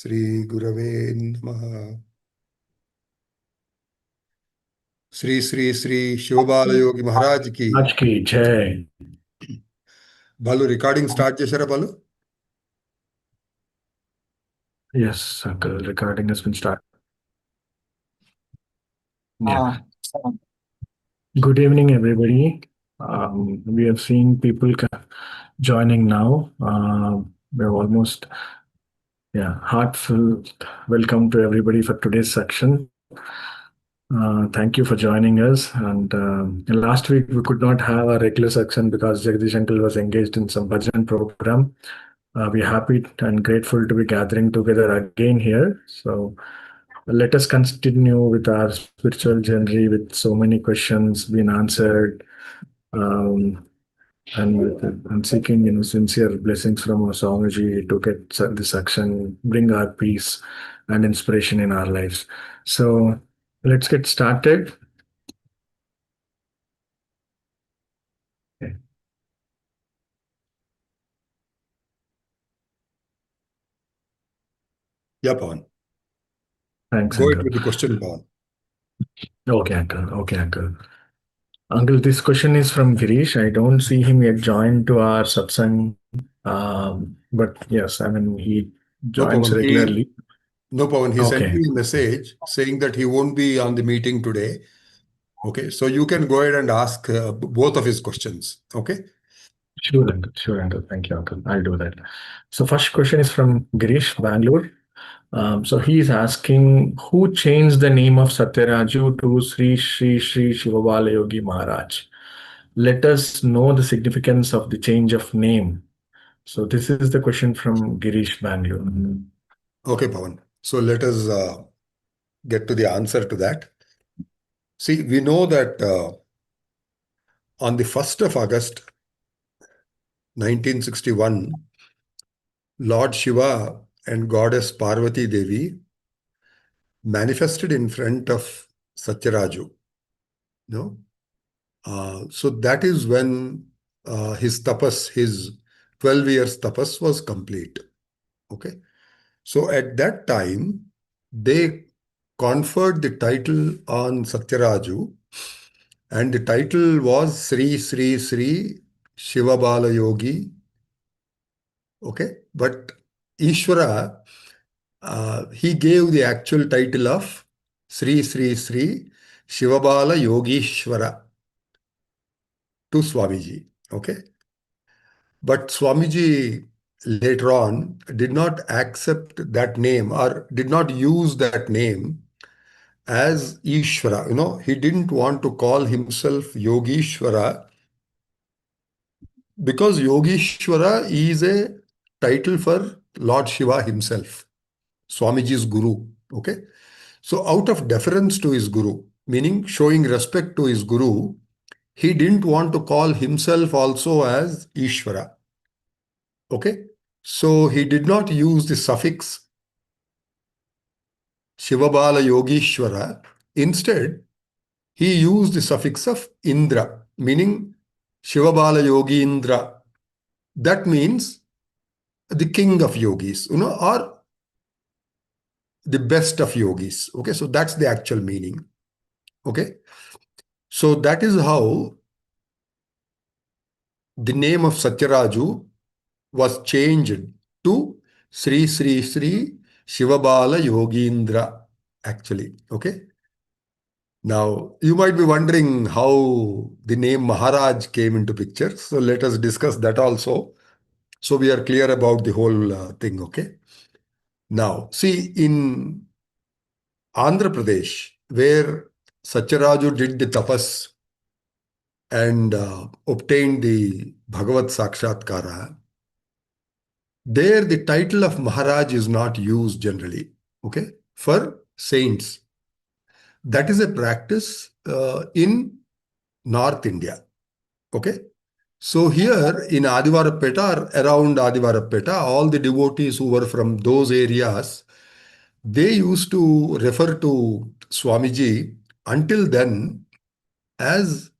Shri Gurave Namaha. Shri Shri Shri Shivabalayogi Maharaj ki. आज की जय. Balu recording start chesara Balu? Yes, uncle. Recording has been started. Yeah. Good evening, everybody. We have seen people joining now. We're almost, heartfelt welcome to everybody for today's section. Thank you for joining us. And last week we could not have a regular section because Jagdish uncle was engaged in some bhajan program. We're happy and grateful to be gathering together again here. So let us continue with our spiritual journey with so many questions being answered, um, and seeking sincere blessings from our Swamiji to get this action, bring our peace and inspiration in our lives. So let's get started. Okay. Yeah, Pawan. Thanks, Go ahead Uncle. with the question, Pawan. Okay, Uncle. Okay, Uncle. Uncle, this question is from Girish. I don't see him yet joined to our satsang, but yes, I mean he No, joins Pawan. regularly. No, Pawan. He sent Okay, me a message saying that he won't be on the meeting today. Okay, so you can go ahead and ask both of his questions. Okay. sure, Uncle. Sure, Uncle. Thank you, Uncle. I'll do that. So first question is from Girish, Bangalore. So he's asking who changed the name of Satyaraju to Shri Shivabalayogi Maharaj. Let us know the significance of the change of name. So this is the question from Girish, Bangalore. Okay, Pawan. So let us get to the answer to that. See, we know that on the 1st of August, 1961, Lord Shiva and Goddess Parvati Devi manifested in front of Satyaraju. No? So that is when his tapas, his 12 years tapas was complete. Okay. So at that time, they conferred the title on Satyaraju, and the title was Sri Sri Sri Shivabalayogi. Okay. But Ishvara, he gave the actual title of Sri Sri Sri Shivabala Yogishwara to Swamiji. Okay. But Swamiji later on did not accept that name or did not use that name as Ishvara. He didn't want to call himself Yogishwara because Yogishwara is a title for Lord Shiva himself, Swamiji's guru. Okay. So out of deference to his guru, meaning showing respect to his guru, he didn't want to call himself also as Ishvara. Okay. So he did not use the suffix Shivabala Yogishwara. Instead, he used the suffix of Indra, meaning Shivabala Yogi Indra. That means the king of yogis, or the best of yogis. Okay, so that's the actual meaning. Okay, so that is how the name of Satyaraju was changed to Sri Sri Sri Shivabala Yogindra, actually. Okay. Now, you might be wondering how the name Maharaj came into picture. So let us discuss that also. So we are clear about the whole thing. Okay. Now, see, in Andhra Pradesh, where Satyaraju did the tapas and obtained the Bhagavad Sakshatkara, there the title of Maharaj is not used generally, okay, for saints. That is a practice in North India, okay. So here in Adivarapeta or around Adivarapeta, all the devotees who were from those areas, they used to refer to Swamiji until then as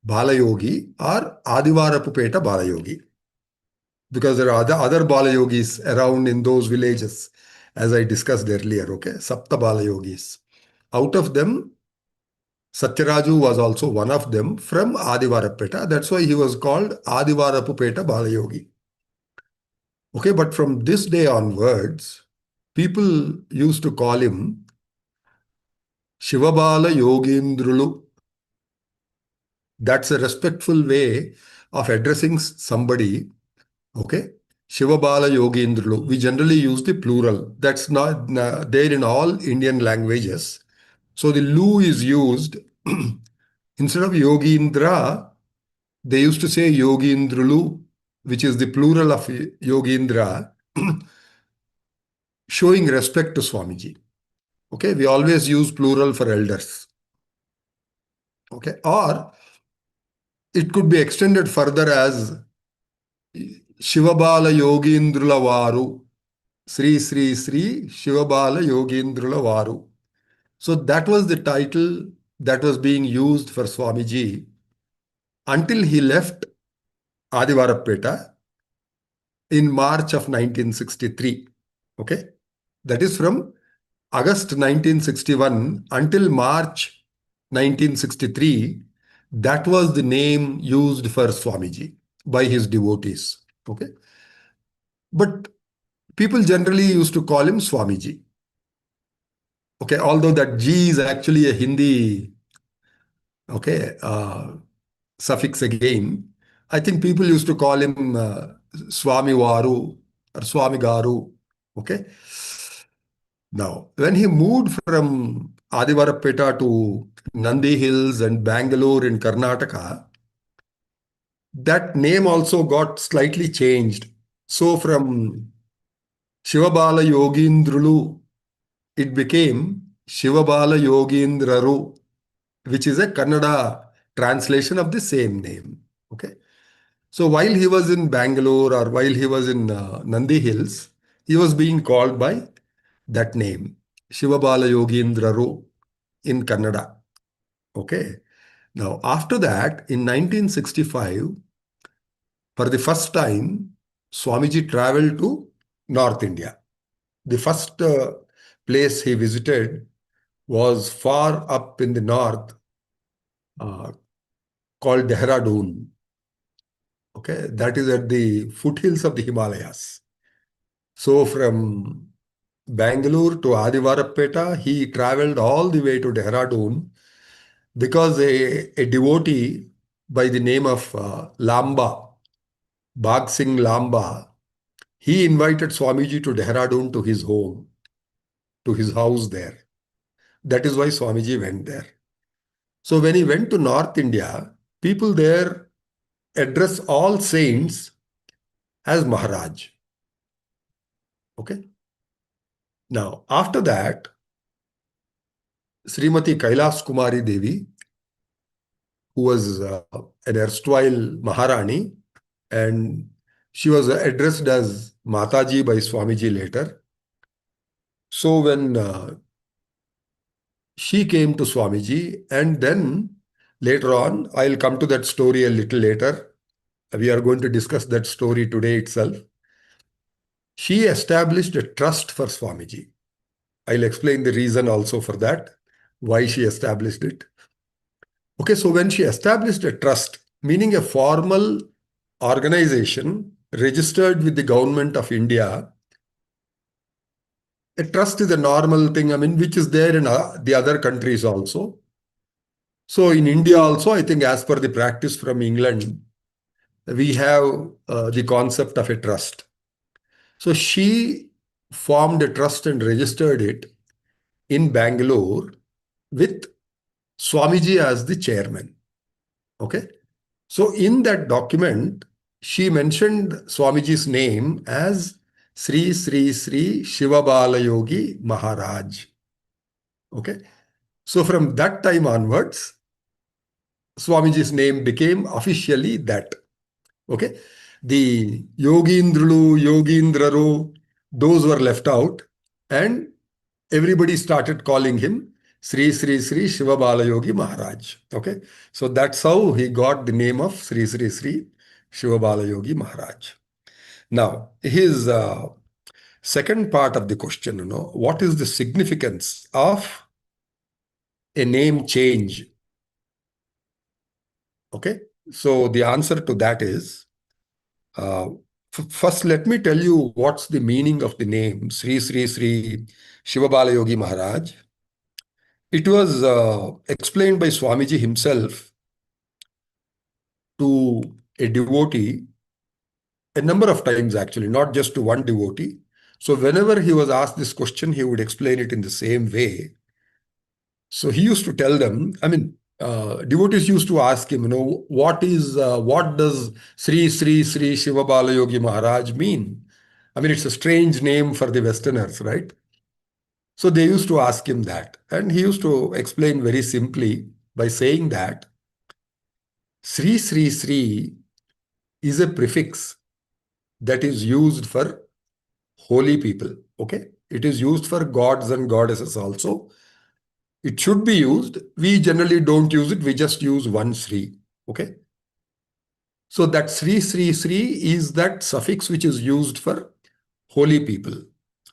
Balayogi or Adivarapupeta Balayogi, because there are other Balayogis around in those villages. as I discussed earlier, okay? Saptabala yogis. Out of them, Satyaraju was also one of them from Adivarapeta. That's why he was called Adivarapupeta Balayogi. Okay, but from this day onwards, people used to call him Shivabala Yogindrulu. That's a respectful way of addressing somebody. Okay, Shivabala Yogindrulu. We generally use the plural. That's not there in all Indian languages. So the lu is used instead of Yogindra. They used to say Yogindrulu, which is the plural of Yogindra, showing respect to Swamiji. Okay, we always use plural for elders. Okay, or it could be extended further as Shivabala Yogindrula Varu, Sri Sri Sri Shivabala Yogindrula Varu. So that was the title that was being used for Swamiji until he left Adivarapeta in March of 1963. Okay, that is from August 1961 until March 1963. That was the name used for Swamiji by his devotees. Okay, but people generally used to call him Swamiji. Okay, although that G is actually a Hindi, okay, suffix again. I think people used to call him Swami Varu or Swami Garu. Okay. Now, when he moved from Adivarapeta to Nandi Hills and Bangalore in Karnataka, that name also got slightly changed. So from Shivabala Yogindrulu, it became Shivabala Yogindraru, which is a Kannada translation of the same name. Okay. So while he was in Bangalore or while he was in Nandi Hills, he was being called by that name, Shivabala Yogindraru in Kannada. Okay. Now, after that, in 1965, for the first time, Swamiji traveled to North India. The first place he visited was far up in the north uh, called Dehradun. Okay, that is at the foothills of the Himalayas. So from Bangalore to Adivarapeta, he traveled all the way to Dehradun because a devotee by the name of Lamba, Bhag Singh Lamba, he invited Swamiji to Dehradun to his home, to his house there. That is why Swamiji went there. So when he went to North India, people there address all saints as Maharaj. Okay. Now, after that, Srimati Kailas Kumari Devi, who was an erstwhile Maharani, and she was addressed as Mataji by Swamiji later. So when she came to Swamiji, and then later on, I'll come to that story a little later. We are going to discuss that story today itself. She established a trust for Swamiji. I'll explain the reason also for that, why she established it. Okay, so when she established a trust, meaning a formal organization registered with the government of India, a trust is a normal thing, I mean, which is there in the other countries also. So in India also, I think as per the practice from England, we have the concept of a trust. So she formed a trust and registered it in Bangalore with Swamiji as the chairman. Okay. So in that document, she mentioned Swamiji's name as Sri Sri Sri Shivabalayogi Maharaj. Okay. So from that time onwards, Swamiji's name became officially that. Okay. The Yogindralu, Yogindraru, those were left out, and everybody started calling him Sri Sri Sri Shivabalayogi Maharaj. Okay. So that's how he got the name of Sri Sri Sri Shivabalayogi Maharaj. Now, his Second part of the question, what is the significance of a name change? Okay. So the answer to that is, uh, first, let me tell you what's the meaning of the name Sri Sri Sri Shivabalayogi Maharaj. It was explained by Swamiji himself to a devotee a number of times, actually, not just to one devotee. So whenever he was asked this question, he would explain it in the same way. So he used to tell them, I mean, devotees used to ask him, what does Sri Sri Sri Shivabalayogi Maharaj mean? I mean, it's a strange name for the Westerners, right? So they used to ask him that. And he used to explain very simply by saying that Sri Sri Sri is a prefix that is used for holy people. Okay. It is used for gods and goddesses also. It should be used. We generally don't use it. We just use one Sri. Okay. So that Sri Sri Sri is that suffix which is used for holy people.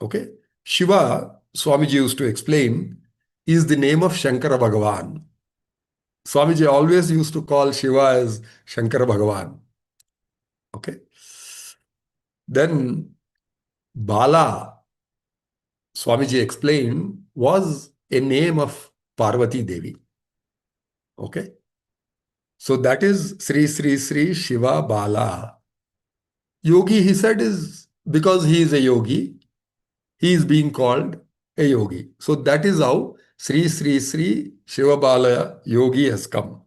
Okay. Shiva, Swamiji used to explain, is the name of Shankara Bhagavan. Swamiji always used to call Shiva as Shankara Bhagavan. Okay. Then Bala, Swamiji explained, was a name of Parvati Devi. Okay. So that is Sri Sri Sri Shiva Bala. Yogi, he said, is because he is a yogi, he is being called a yogi. So that is how Sri Sri Sri Shiva Bala Yogi has come.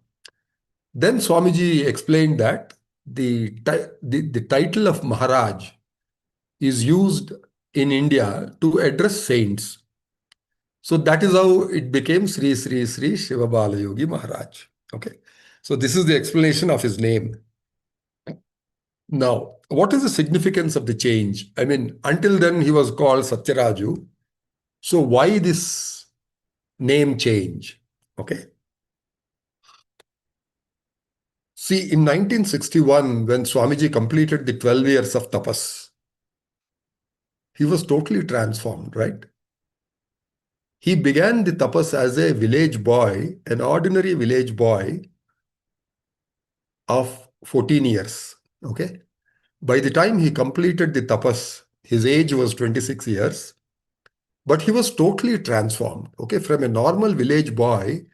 Then Swamiji explained that the title of Maharaj is used in India to address saints. So that is how it became Sri Sri Sri Shivabalayogi Maharaj. Okay. So this is the explanation of his name. Now, what is the significance of the change? I mean, until then he was called Satyaraju. So why this name change? Okay. See, in 1961, when Swamiji completed the 12 years of tapas, he was totally transformed, right? He began the tapas as a village boy, an ordinary village boy of 14 years. Okay. By the time he completed the tapas, his age was 26 years, but he was totally transformed. Okay. From a normal village boy,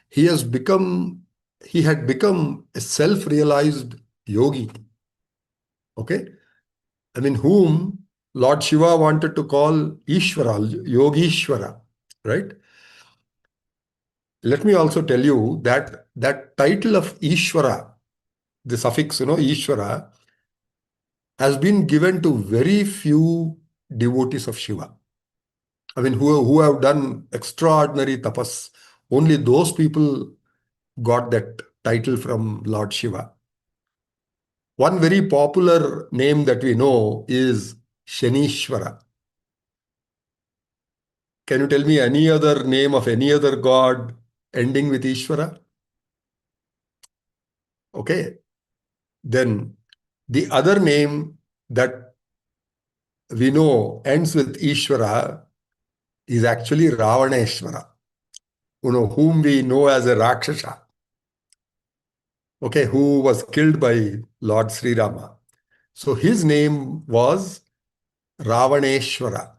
he had become a self-realized yogi. Okay. I mean, whom Lord Shiva wanted to call Ishvara, Yogishwara, right? Let me also tell you that that title of Ishvara, the suffix, Ishvara, has been given to very few devotees of Shiva. I mean, who have done extraordinary tapas. Only those people got that title from Lord Shiva. One very popular name that we know is Shanishwara. Can you tell me any other name of any other god ending with Ishvara? Okay. Then the other name that we know ends with Ishvara is actually Ravaneshwara, whom we know as a Rakshasa, okay, who was killed by Lord Sri Rama. So his name was Ravaneshwara.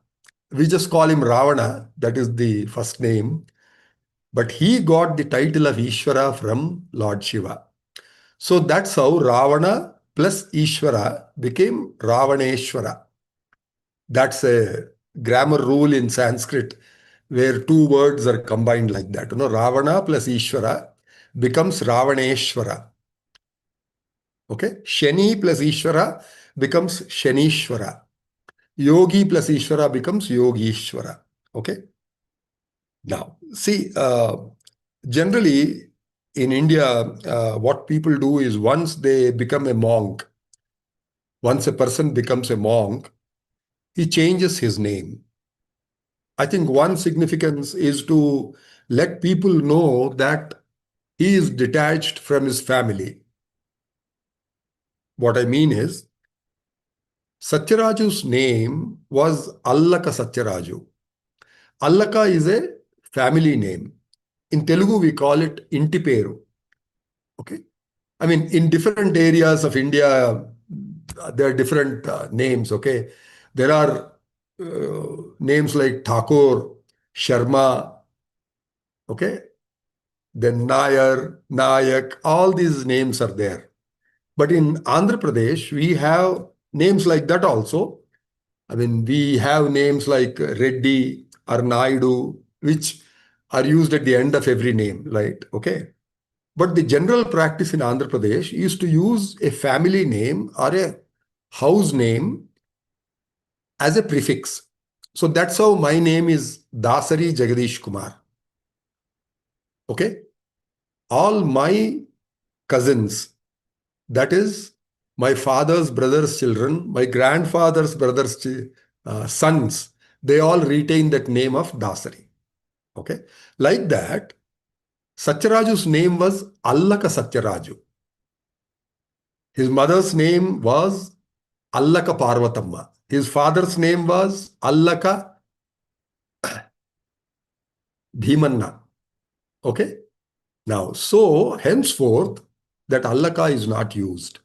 We just call him Ravana, that is the first name, but he got the title of Ishvara from Lord Shiva. So that's how Ravana plus Ishvara became Ravaneshwara. That's a grammar rule in Sanskrit where two words are combined like that. Ravana plus Ishvara becomes Ravaneshwara. Okay. Shani plus Ishvara becomes Shanishwara. Yogi plus Ishvara becomes Yogishwara. Okay. Now, see, generally in India, what people do is once they become a monk, once a person becomes a monk, he changes his name. I think one significance is to let people know that he is detached from his family. What I mean is, Satyaraju's name was Allaka Satyaraju. Allaka is a family name. In Telugu, we call it Intiperu. Okay. I mean, in different areas of India, there are different names. Okay. There are names like Thakur, Sharma, okay, then Nair, Nayak, all these names are there. But in Andhra Pradesh, we have names like that also. I mean, we have names like Reddy or Naidu, which are used at the end of every name, right? Okay. But the general practice in Andhra Pradesh is to use a family name or a house name as a prefix. So that's how my name is Dasari Jagadish Kumar. Okay. All my cousins, that is my father's brother's children, my grandfather's brother's sons, they all retain that name of Dasari. Okay. Like that, Satyaraju's name was Allaka Satyaraju. His mother's name was Allaka Parvatamma. His father's name was Allaka Bhimanna. Okay. Now, so henceforth, that Allaka is not used.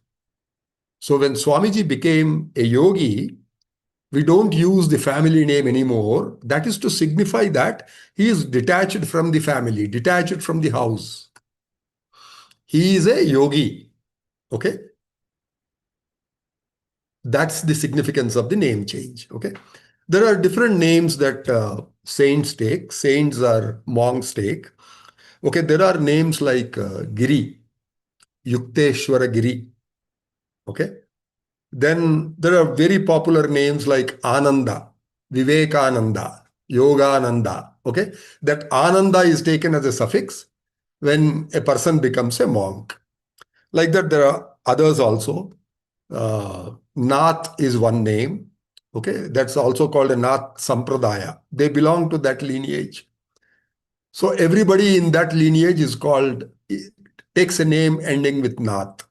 So when Swamiji became a yogi, we don't use the family name anymore. That is to signify that he is detached from the family, detached from the house. He is a yogi. Okay. That's the significance of the name change. Okay. There are different names that saints take. Saints are monks take. Okay. There are names like Giri, Yukteshwara Giri. Okay. Then there are very popular names like Ananda, Vivekananda, Yogananda. Okay. That Ananda is taken as a suffix when a person becomes a monk. Like that, there are others also. Nath is one name. Okay, that's also called a Nath Sampradaya. They belong to that lineage. So everybody in that lineage is called, takes a name ending with Nath.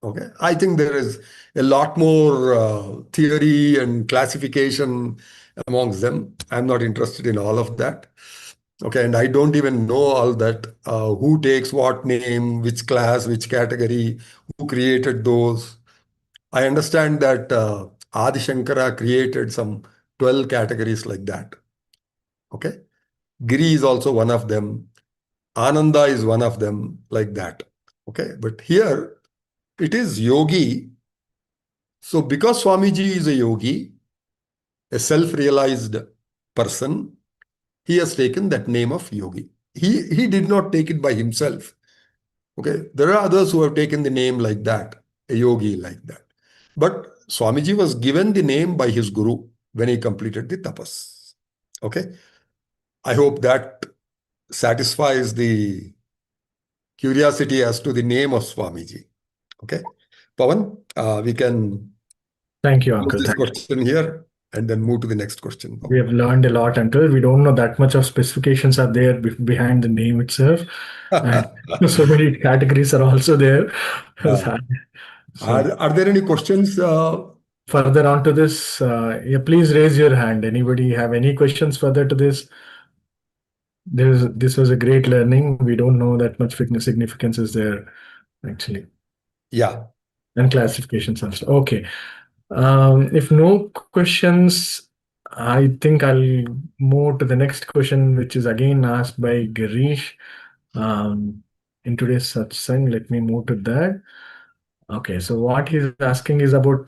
Okay, I think there is a lot more theory and classification amongst them. I'm not interested in all of that. Okay, and I don't even know all that. Who takes what name, which class, which category, who created those. I understand that Adi Shankara created some 12 categories like that. Okay. Giri is also one of them. Ananda is one of them, like that. Okay. But here it is yogi. So because Swamiji is a yogi, a self-realized person, he has taken that name of yogi. He did not take it by himself. Okay. There are others who have taken the name like that, a yogi like that. But Swamiji was given the name by his guru when he completed the tapas. Okay. I hope that satisfies the curiosity as to the name of Swamiji. Okay. Pawan, we can Thank you, close Uncle. this Thank you. question here and then move to the next question. We have learned a lot, Uncle. We don't know that much of specifications are there behind the name itself, and so many categories are also there. Uh, So are there any questions? further on to this, yeah, please raise your hand. Anybody have any questions further to this? This was a great learning. We don't know that much significance is there actually, Yeah. and classifications also. Okay. If no questions, I think I'll move to the next question, which is again asked by Girish in today's satsang. Let me move to that. Okay, so what he's asking is about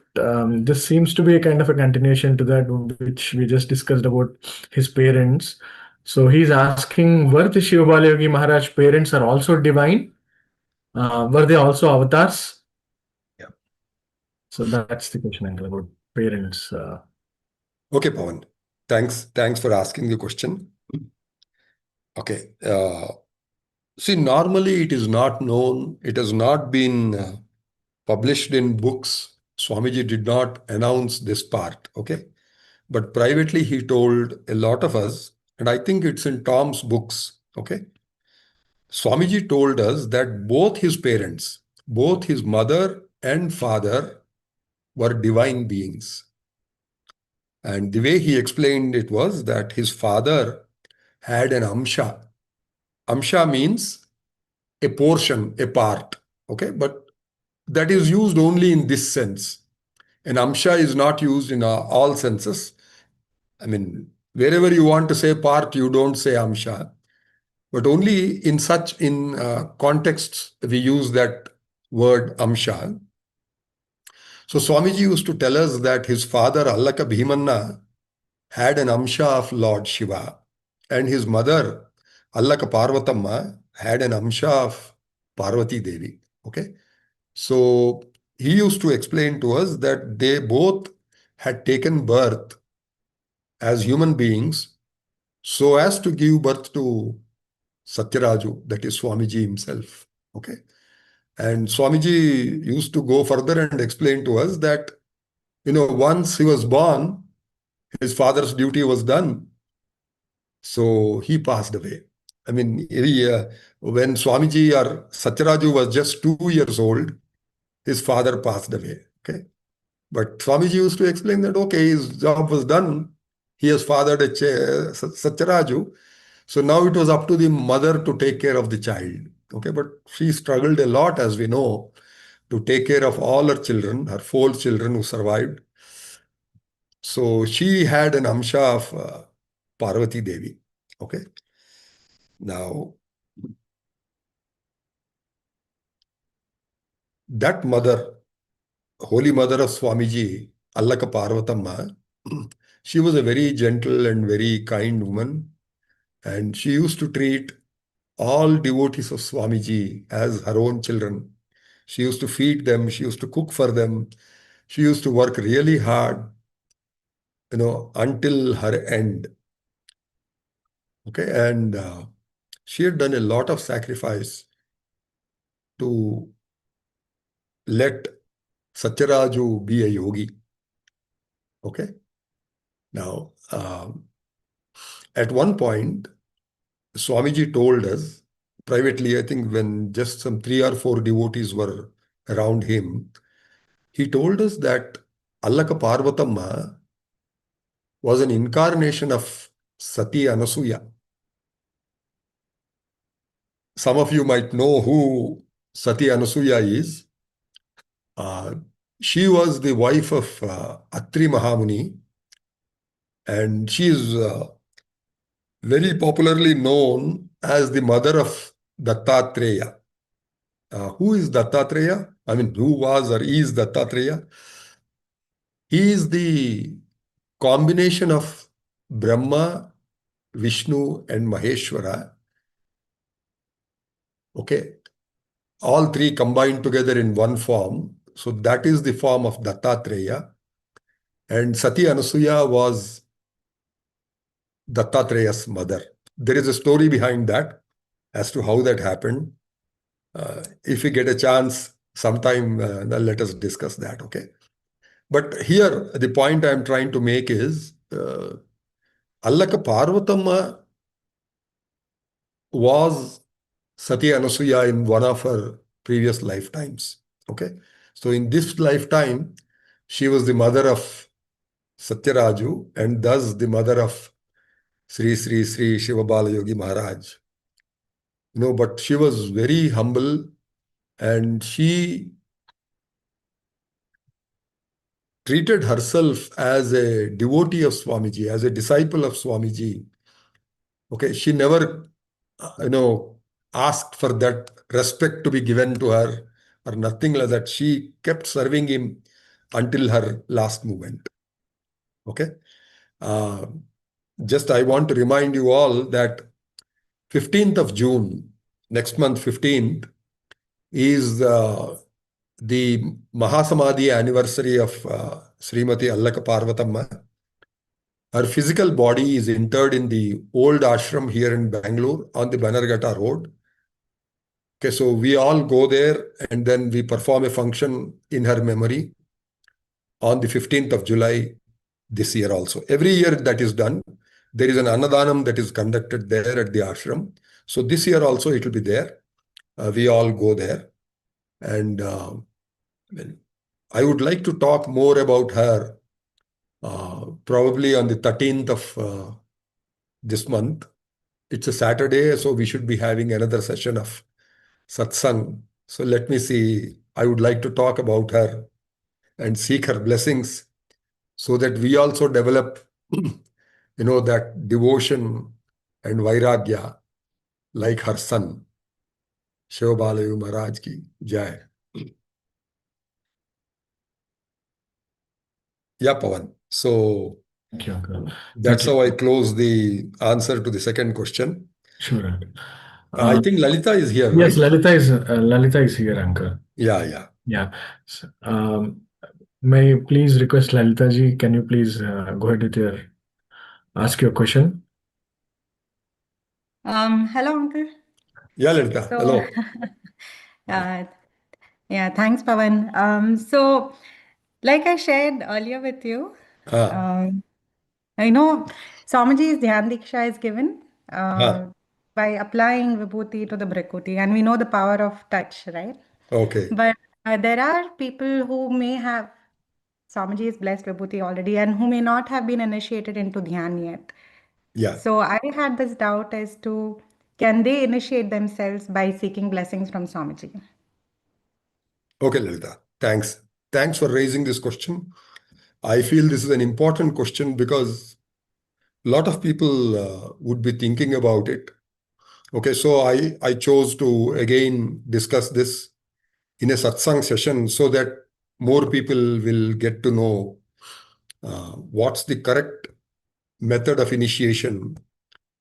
this seems to be a kind of a continuation to that which we just discussed about his parents. So he's asking, were the Shivabalayogi Maharaj parents are also divine? Were they also avatars? Yeah. So that's the question, Uncle, about parents. Okay, Pawan. Thanks for asking the question. Okay. See, normally it is not known, it has not been published in books. Swamiji did not announce this part, okay? But privately he told a lot of us, and I think it's in Tom's books, okay? Swamiji told us that both his parents, both his mother and father, were divine beings. And the way he explained it was that his father had an amsha. Amsha means a portion, a part. Okay, but that is used only in this sense. An amsha is not used in all senses. I mean, wherever you want to say part, you don't say amsha. But only in such contexts we use that word amsha. So Swamiji used to tell us that his father Allaka Bhimanna had an amsha of Lord Shiva, and his mother Allaka Parvatamma had an amsha of Parvati Devi. Okay, so he used to explain to us that they both had taken birth as human beings so as to give birth to Satyaraju, that is Swamiji himself. Okay. And Swamiji used to go further and explain to us that, once he was born, his father's duty was done. So he passed away. I mean, when Swamiji or Satyaraju was just 2 years old, his father passed away. Okay. But Swamiji used to explain that, okay, his job was done. He has fathered a Satyaraju. So now it was up to the mother to take care of the child. Okay, but she struggled a lot, as we know, to take care of all her children, her 4 children who survived. So she had an amsha of Parvati Devi. Okay, now that mother, Holy Mother of Swamiji, Allaka Parvatamma, she was a very gentle and very kind woman, and she used to treat all devotees of Swamiji as her own children. She used to feed them, she used to cook for them, she used to work really hard, until her end. Okay, and she had done a lot of sacrifice to let Satyaraju be a yogi. Okay, now at one point, Swamiji told us privately, I think when just some 3 or 4 devotees were around him, he told us that Allaka Parvatamma was an incarnation of Sati Anasuya. Some of you might know who Sati Anasuya is. Uh, she was the wife of Atri Mahamuni, and she is very popularly known as the mother of Dattatreya. Who is Dattatreya? I mean, who was or is Dattatreya? He is the combination of Brahma, Vishnu, and Maheshwara. Okay, all three combined together in one form. So that is the form of Dattatreya. And Sati Anasuya was Dattatreya's mother. There is a story behind that as to how that happened. If we get a chance sometime, then let us discuss that, okay? But here, the point I'm trying to make is Allaka Parvatamma was Sati Anasuya in one of her previous lifetimes, okay? So in this lifetime, she was the mother of Satyaraju and thus the mother of Shri Shivabalayogi Maharaj. But she was very humble and she treated herself as a devotee of Swamiji, as a disciple of Swamiji. Okay, she never, asked for that respect to be given to her or nothing like that. She kept serving him until her last moment. Okay. Uh, just I want to remind you all that 15th of June, next month 15th, is the Mahasamadhi anniversary of Srimati Allaka Parvatamma. Her physical body is interred in the old ashram here in Bangalore on the Bannerghatta Road. Okay, so we all go there and then we perform a function in her memory on the 15th of July this year also. Every year that is done. There is an Annadanam that is conducted there at the ashram. So this year also it will be there. We all go there. And I would like to talk more about her probably on the 13th of this month. It's a Saturday, so we should be having another session of Satsang. So let me see. I would like to talk about her and seek her blessings so that we also develop, that devotion and vairagya like her son, Shivabalayogi Maharaj ki jai. Yeah, Pavan. So Thank you, Uncle. Thank that's you. how I close the answer to the second question. Sure, Uncle. I Uh, think Lalita is here, yes, right? Lalita is here, Uncle. Yeah, yeah. Yeah. May I please request Lalita ji, can you please go ahead with your ask your question? Hello, Uncle. Yeah, Lalita. So, Hello. uh, yeah, thanks, Pawan. Like I shared earlier with you, Ah, um, I know Swamiji's Dhyan Diksha is given ah, by applying Vibhuti to the Brikuti, and we know the power of touch, right? okay. But there are people who may have Swamiji's blessed Vibhuti already and who may not have been initiated into Dhyan yet. Yeah. So I had this doubt as to can they initiate themselves by seeking blessings from Swamiji? Okay, Lalita. Thanks. Thanks for raising this question. I feel this is an important question because a lot of people would be thinking about it. Okay, so I chose to again discuss this in a satsang session so that more people will get to know what's the correct method of initiation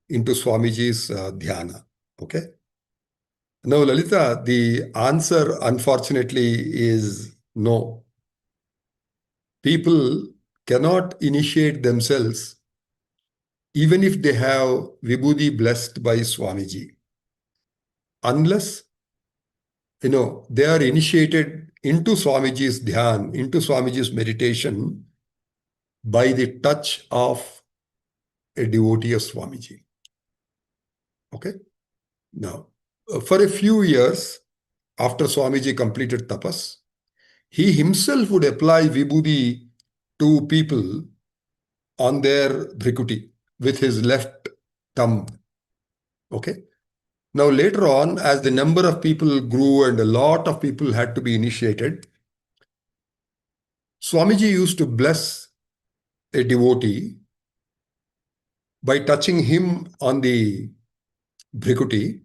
into Swamiji's dhyana. Okay. Now, Lalita, the answer unfortunately is no. People cannot initiate themselves even if they have Vibhuti blessed by Swamiji, unless they are initiated into Swamiji's dhyan, into Swamiji's meditation by the touch of a devotee of Swamiji. Okay. Now, for a few years after Swamiji completed tapas, he himself would apply Vibhuti to people on their bhrikuti with his left thumb. Okay. Now, later on, as the number of people grew and a lot of people had to be initiated, Swamiji used to bless a devotee by touching him on the bhrikuti,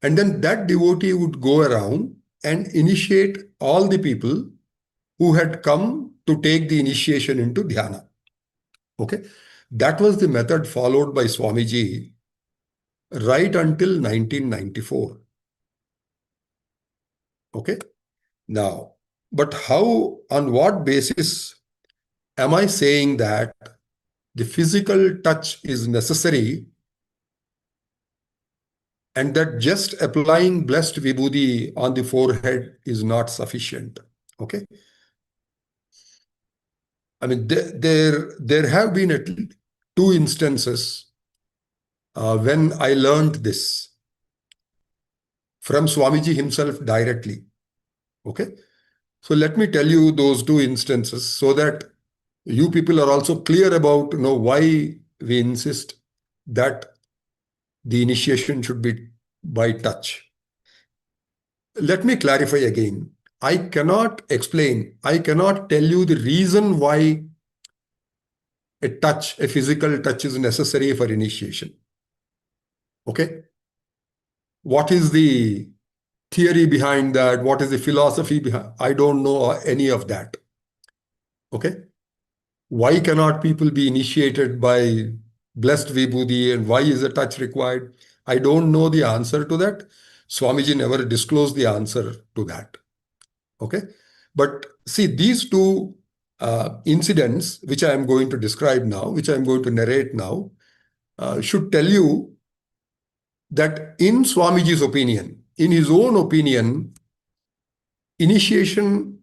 and then that devotee would go around and initiate all the people who had come to take the initiation into dhyana. Okay. That was the method followed by Swamiji right until 1994. Okay. Now, but how, on what basis am I saying that the physical touch is necessary and that just applying blessed vibhuti on the forehead is not sufficient? Okay. I mean, there have been at least two instances when I learned this from Swamiji himself directly. Okay. So let me tell you those two instances so that you people are also clear about why we insist that the initiation should be by touch. Let me clarify again. I cannot tell you the reason why a physical touch is necessary for initiation. Okay. What is the theory behind that? What is the philosophy behind? I don't know any of that. Okay. Why cannot people be initiated by blessed vibhuti and why is a touch required? I don't know the answer to that. Swamiji never disclosed the answer to that. Okay. But see, these two incidents, which I am going to describe now, which I am going to narrate now, should tell you that in Swamiji's opinion, in his own opinion, initiation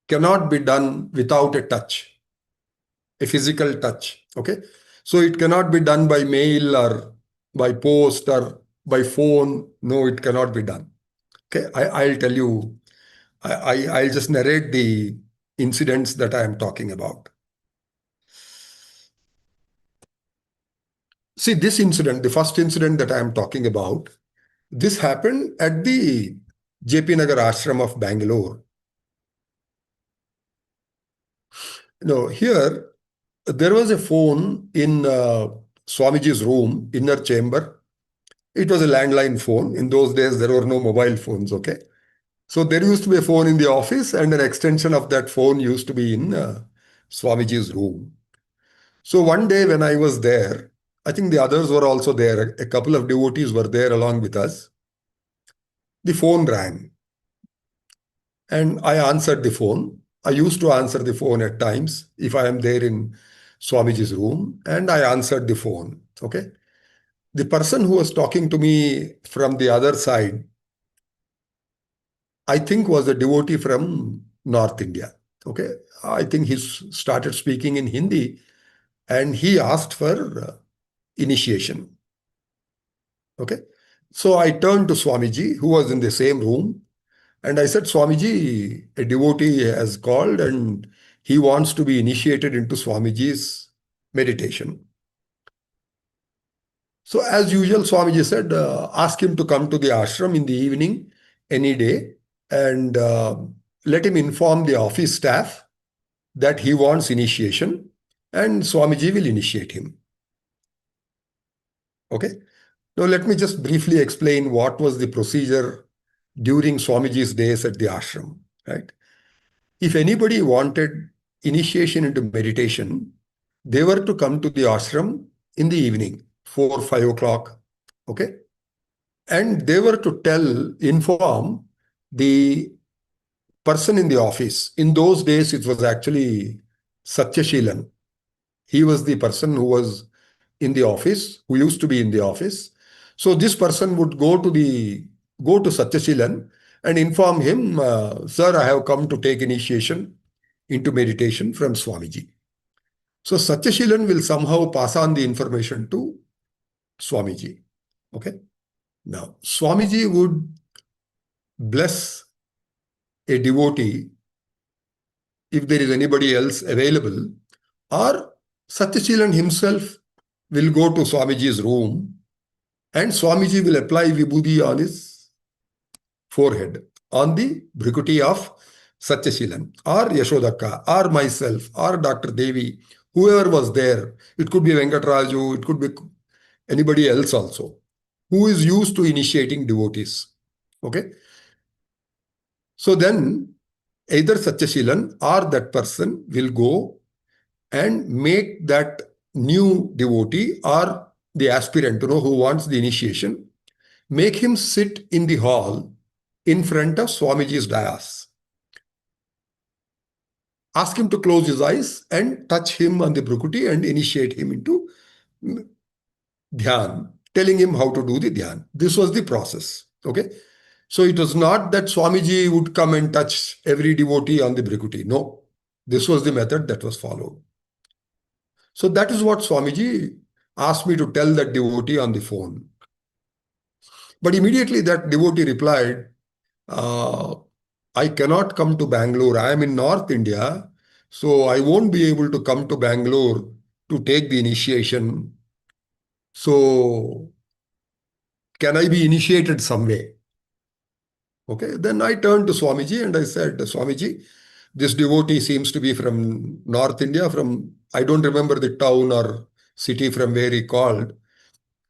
cannot be done without a touch, a physical touch. Okay. So it cannot be done by mail or by post or by phone. No, it cannot be done. Okay. I'll tell you I'll just narrate the incidents that I am talking about. See, this incident, the first incident that I am talking about, this happened at the JP Nagar Ashram of Bangalore. Here there was a phone in Swamiji's room, inner chamber. It was a landline phone. In those days, there were no mobile phones, okay? So there used to be a phone in the office, and an extension of that phone used to be in Swamiji's room. So one day when I was there, I think the others were also there. A couple of devotees were there along with us. The phone rang, and I answered the phone. I used to answer the phone at times if I am there in Swamiji's room, and I answered the phone. Okay. The person who was talking to me from the other side, I think, was a devotee from North India. Okay. I think he started speaking in Hindi, and he asked for initiation. Okay. So I turned to Swamiji, who was in the same room, and I said, Swamiji, a devotee has called and he wants to be initiated into Swamiji's meditation. So as usual, Swamiji said, ask him to come to the ashram in the evening, any day, and let him inform the office staff that he wants initiation, and Swamiji will initiate him. Okay. Now let me just briefly explain what was the procedure during Swamiji's days at the ashram, right? If anybody wanted initiation into meditation, they were to come to the ashram in the evening, 4, 5 o'clock. Okay. And they were to inform the person in the office. In those days, it was actually Satyashilan. He was the person who was in the office, who used to be in the office. So this person would go to Satyashilan and inform him, sir, I have come to take initiation into meditation from Swamiji. So Satyashilan will somehow pass on the information to Swamiji. Okay. Now, Swamiji would bless a devotee if there is anybody else available, or Satyashilan himself will go to Swamiji's room and Swamiji will apply vibhuti on his forehead, on the bhrikuti of Satyashilan, or Yashodaka, or myself, or Dr. Devi, whoever was there. It could be Venkatraju, it could be anybody else also, who is used to initiating devotees. Okay. So then either Satyashilan or that person will go and make that new devotee or the aspirant, who wants the initiation, make him sit in the hall in front of Swamiji's dais. Ask him to close his eyes and touch him on the bhrukuti and initiate him into dhyan, telling him how to do the dhyan. This was the process. Okay. So it was not that Swamiji would come and touch every devotee on the bhrukuti. No. This was the method that was followed. So that is what Swamiji asked me to tell that devotee on the phone. But immediately that devotee replied, I cannot come to Bangalore. I am in North India, so I won't be able to come to Bangalore to take the initiation. So can I be initiated some way? Okay. Then I turned to Swamiji and I said, Swamiji, this devotee seems to be from North India, I don't remember the town or city from where he called.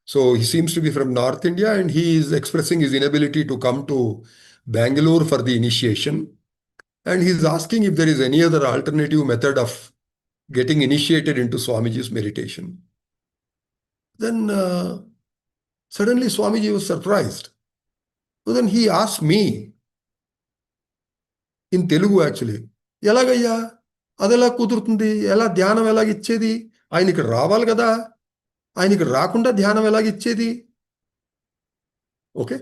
So he seems to be from North India and he is expressing his inability to come to Bangalore for the initiation. And he's asking if there is any other alternative method of getting initiated into Swamiji's meditation. Then suddenly Swamiji was surprised. So then he asked me in Telugu actually, ఎలాగయ్యా అదెలా కుదురుతుంది, ఎలా ధ్యానం ఎలాగిచ్చేది, ఆయన ఇక్కడ రావాలి కదా, ఆయన ఇక్కడ రాకుండా ధ్యానం ఎలాగిచ్చేది. Okay.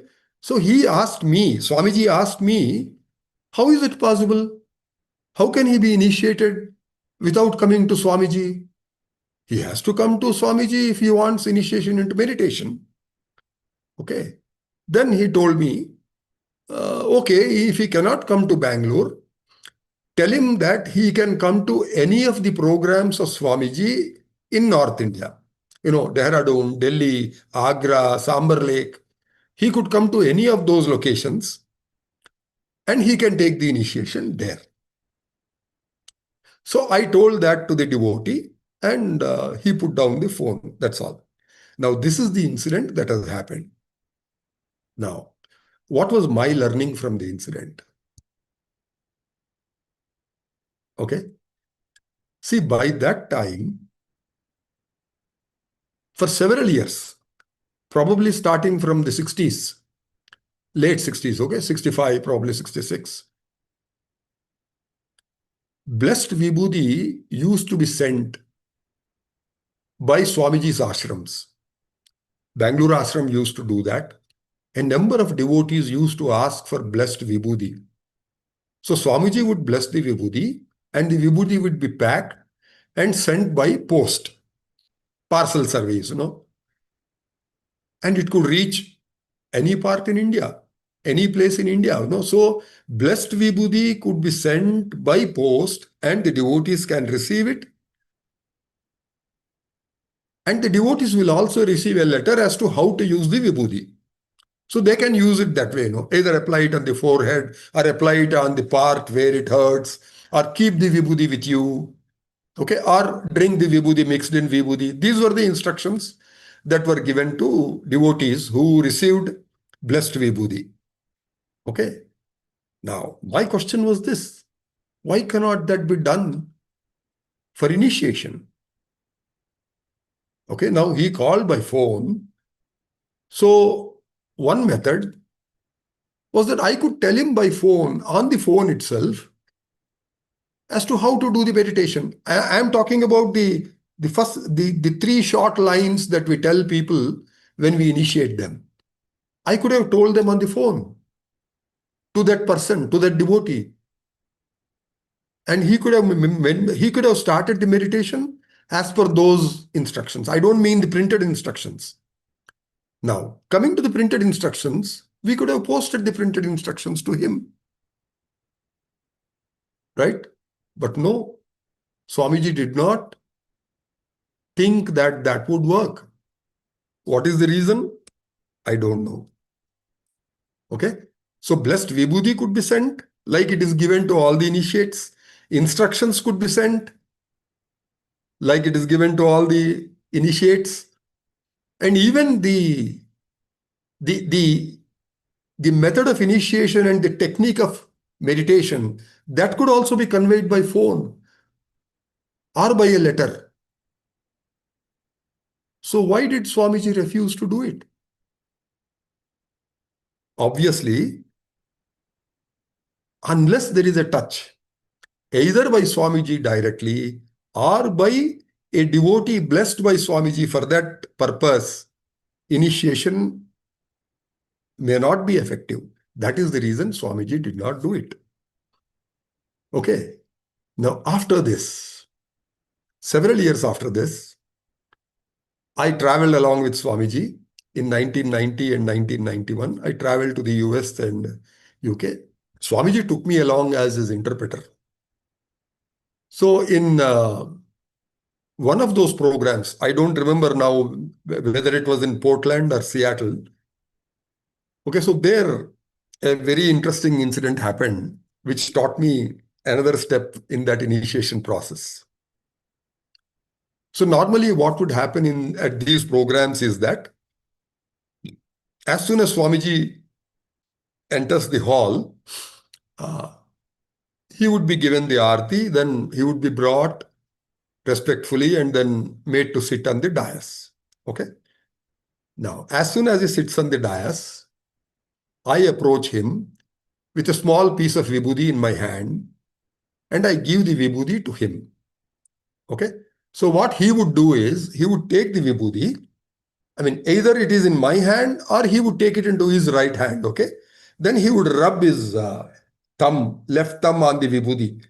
So he asked me, Swamiji asked me, how is it possible? How can he be initiated without coming to Swamiji? He has to come to Swamiji if he wants initiation into meditation. Okay. Then he told me Okay, if he cannot come to Bangalore, tell him that he can come to any of the programs of Swamiji in North India. Dehradun, Delhi, Agra, Sambar Lake. He could come to any of those locations and he can take the initiation there. So I told that to the devotee and he put down the phone. That's all. Now, this is the incident that has happened. Now, what was my learning from the incident? Okay. See, by that time, for several years, probably starting from the 60s, late 60s, okay, 65, probably 66, blessed Vibhuti used to be sent by Swamiji's ashrams. Bangalore ashram used to do that. A number of devotees used to ask for blessed Vibhuti. So Swamiji would bless the Vibhuti and the Vibhuti would be packed and sent by post, parcel service, and it could reach any part in India, any place in India. So blessed Vibhuti could be sent by post and the devotees can receive it. And the devotees will also receive a letter as to how to use the Vibhuti. So they can use it that way, either apply it on the forehead or apply it on the part where it hurts or keep the Vibhuti with you. Okay, or drink the Vibhuti mixed in Vibhuti. These were the instructions that were given to devotees who received blessed Vibhuti. Okay. Now, my question was this: why cannot that be done for initiation? Okay, now he called by phone. So, one method was that I could tell him by phone, on the phone itself, as to how to do the meditation. I am talking about the three short lines that we tell people when we initiate them. I could have told them on the phone to that person, to that devotee. And he could have started the meditation as per those instructions. I don't mean the printed instructions. Now, coming to the printed instructions, we could have posted the printed instructions to him. Right? But no, Swamiji did not think that that would work. What is the reason? I don't know. Okay? So blessed Vibhuti could be sent like it is given to all the initiates. Instructions could be sent like it is given to all the initiates. And even the method of initiation and the technique of meditation, that could also be conveyed by phone or by a letter. So why did Swamiji refuse to do it? Obviously, unless there is a touch, either by Swamiji directly or by a devotee blessed by Swamiji for that purpose, initiation may not be effective. That is the reason Swamiji did not do it. Okay. Now, after this, several years after this, I traveled along with Swamiji in 1990 and 1991. I traveled to the US and UK. Swamiji took me along as his interpreter. So in one of those programs, I don't remember now whether it was in Portland or Seattle. Okay, so there a very interesting incident happened, which taught me another step in that initiation process. So normally what would happen at these programs is that as soon as Swamiji enters the hall, he would be given the arti, then he would be brought respectfully and then made to sit on the dais. Okay. Now, as soon as he sits on the dais, I approach him with a small piece of vibhuti in my hand and I give the vibhuti to him. Okay. So what he would do is he would take the vibhuti. I mean, either it is in my hand or he would take it into his right hand. Okay. Then he would rub his left thumb on the vibhuti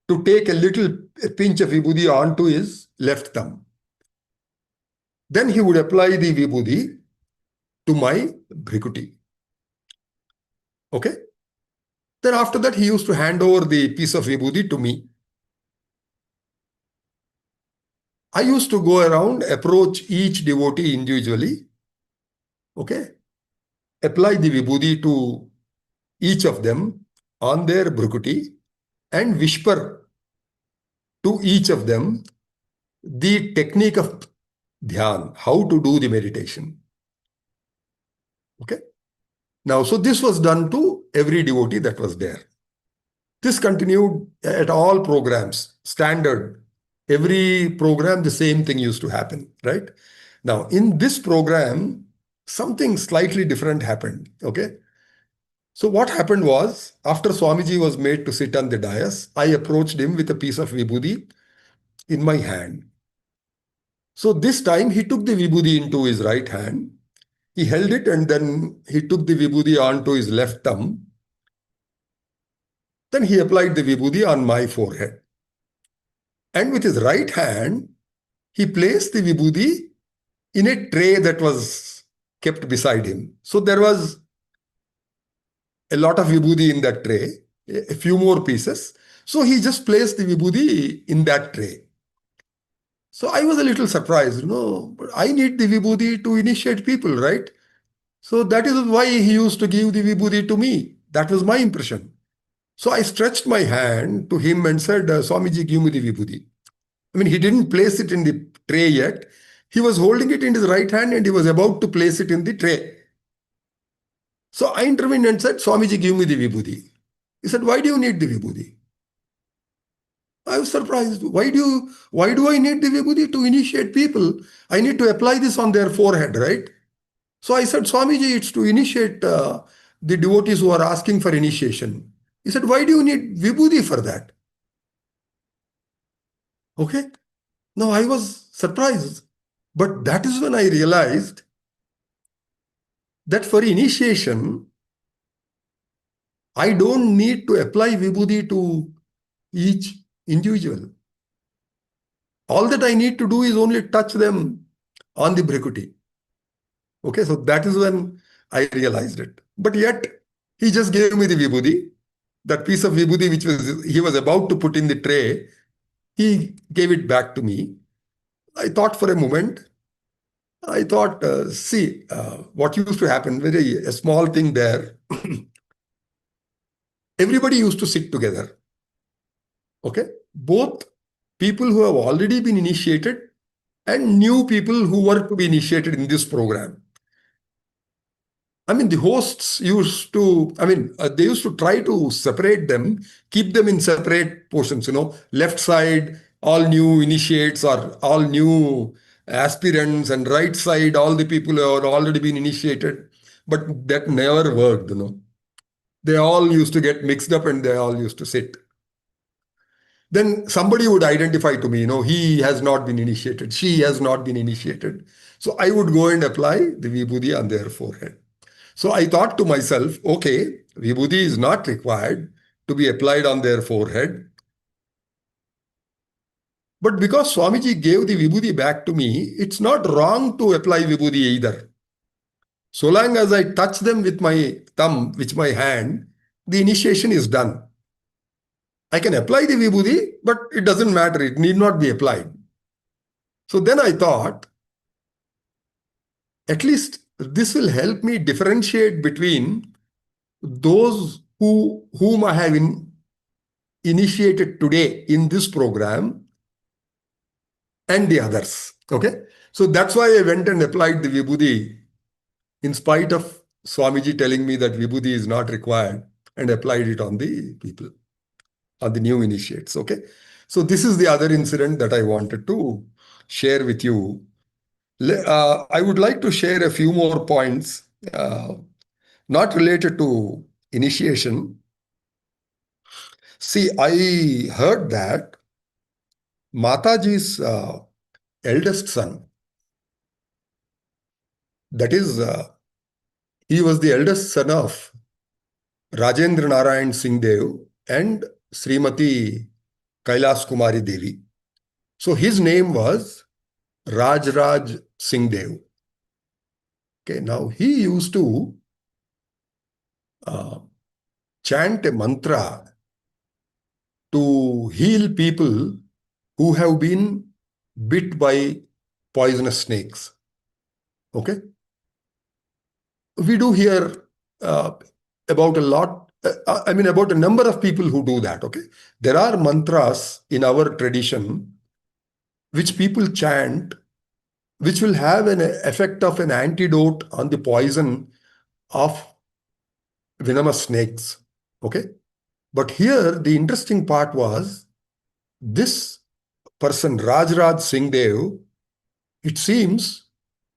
to take a pinch of vibhuti onto his left thumb. Then he would apply the vibhuti to my bhrikuti. Okay. Then after that, he used to hand over the piece of vibhuti to me. I used to go around, approach each devotee individually. Okay. Apply the vibhuti to each of them on their bhrukuti and whisper to each of them the technique of dhyan, how to do the meditation. Okay. Now, so this was done to every devotee that was there. This continued at all programs, standard. Every program, the same thing used to happen, right? Now, in this program, something slightly different happened, okay? So what happened was, after Swamiji was made to sit on the dais, I approached him with a piece of vibhuti in my hand. So this time he took the vibhuti into his right hand. He held it and then he took the vibhuti onto his left thumb. Then he applied the vibhuti on my forehead. And with his right hand, he placed the vibhuti in a tray that was kept beside him. So there was a lot of vibhuti in that tray, a few more pieces. So he just placed the vibhuti in that tray. So I was a little surprised, but I need the vibhuti to initiate people, right? So that is why he used to give the vibhuti to me. That was my impression. So I stretched my hand to him and said, Swamiji, give me the vibhuti. I mean, he didn't place it in the tray yet. He was holding it in his right hand and he was about to place it in the tray. So I intervened and said, Swamiji, give me the vibhuti. He said, why do you need the vibhuti? I was surprised. Why do I need the vibhuti to initiate people? I need to apply this on their forehead, right? So I said, Swamiji, it's to initiate the devotees who are asking for initiation. He said, why do you need vibhuti for that? Okay. Now I was surprised. But that is when I realized that for initiation, I don't need to apply vibhuti to each individual. All that I need to do is only touch them on the bhrikuti. Okay, so that is when I realized it. But yet, he just gave me the vibhuti. That piece of vibhuti which he was about to put in the tray, he gave it back to me. I thought for a moment, what used to happen, a small thing there. Everybody used to sit together. Okay? Both people who have already been initiated and new people who were to be initiated in this program. I mean, the hosts used to, they used to try to separate them, keep them in separate portions, left side, all new initiates or all new aspirants, and right side, all the people who have already been initiated. But that never worked, They all used to get mixed up and they all used to sit. Then somebody would identify to me, he has not been initiated, she has not been initiated. So I would go and apply the vibhuti on their forehead. So I thought to myself, okay, vibhuti is not required to be applied on their forehead. But because Swamiji gave the vibhuti back to me, it's not wrong to apply vibhuti either. So long as I touch them with my thumb, with my hand, the initiation is done. I can apply the vibhuti, but it doesn't matter. It need not be applied. So then I thought, at least this will help me differentiate between those whom I have initiated today in this program and the others. Okay. So that's why I went and applied the vibhuti in spite of Swamiji telling me that vibhuti is not required, and applied it on the people, on the new initiates. Okay. So this is the other incident that I wanted to share with you. I would like to share a few more points, not related to initiation. See, I heard that Mataji's eldest son, that is, he was the eldest son of Rajendra Narayan Singh Dev and Srimati Kailas Kumari Devi. So his name was Raj Singh Dev. Okay, now he used to chant a mantra to heal people who have been bit by poisonous snakes. Okay? We do hear uh, about a lot, about a number of people who do that. Okay? There are mantras in our tradition which people chant, which will have an effect of an antidote on the poison of venomous snakes. Okay? But here, the interesting part was this person, Rajraj Singh Dev, it seems,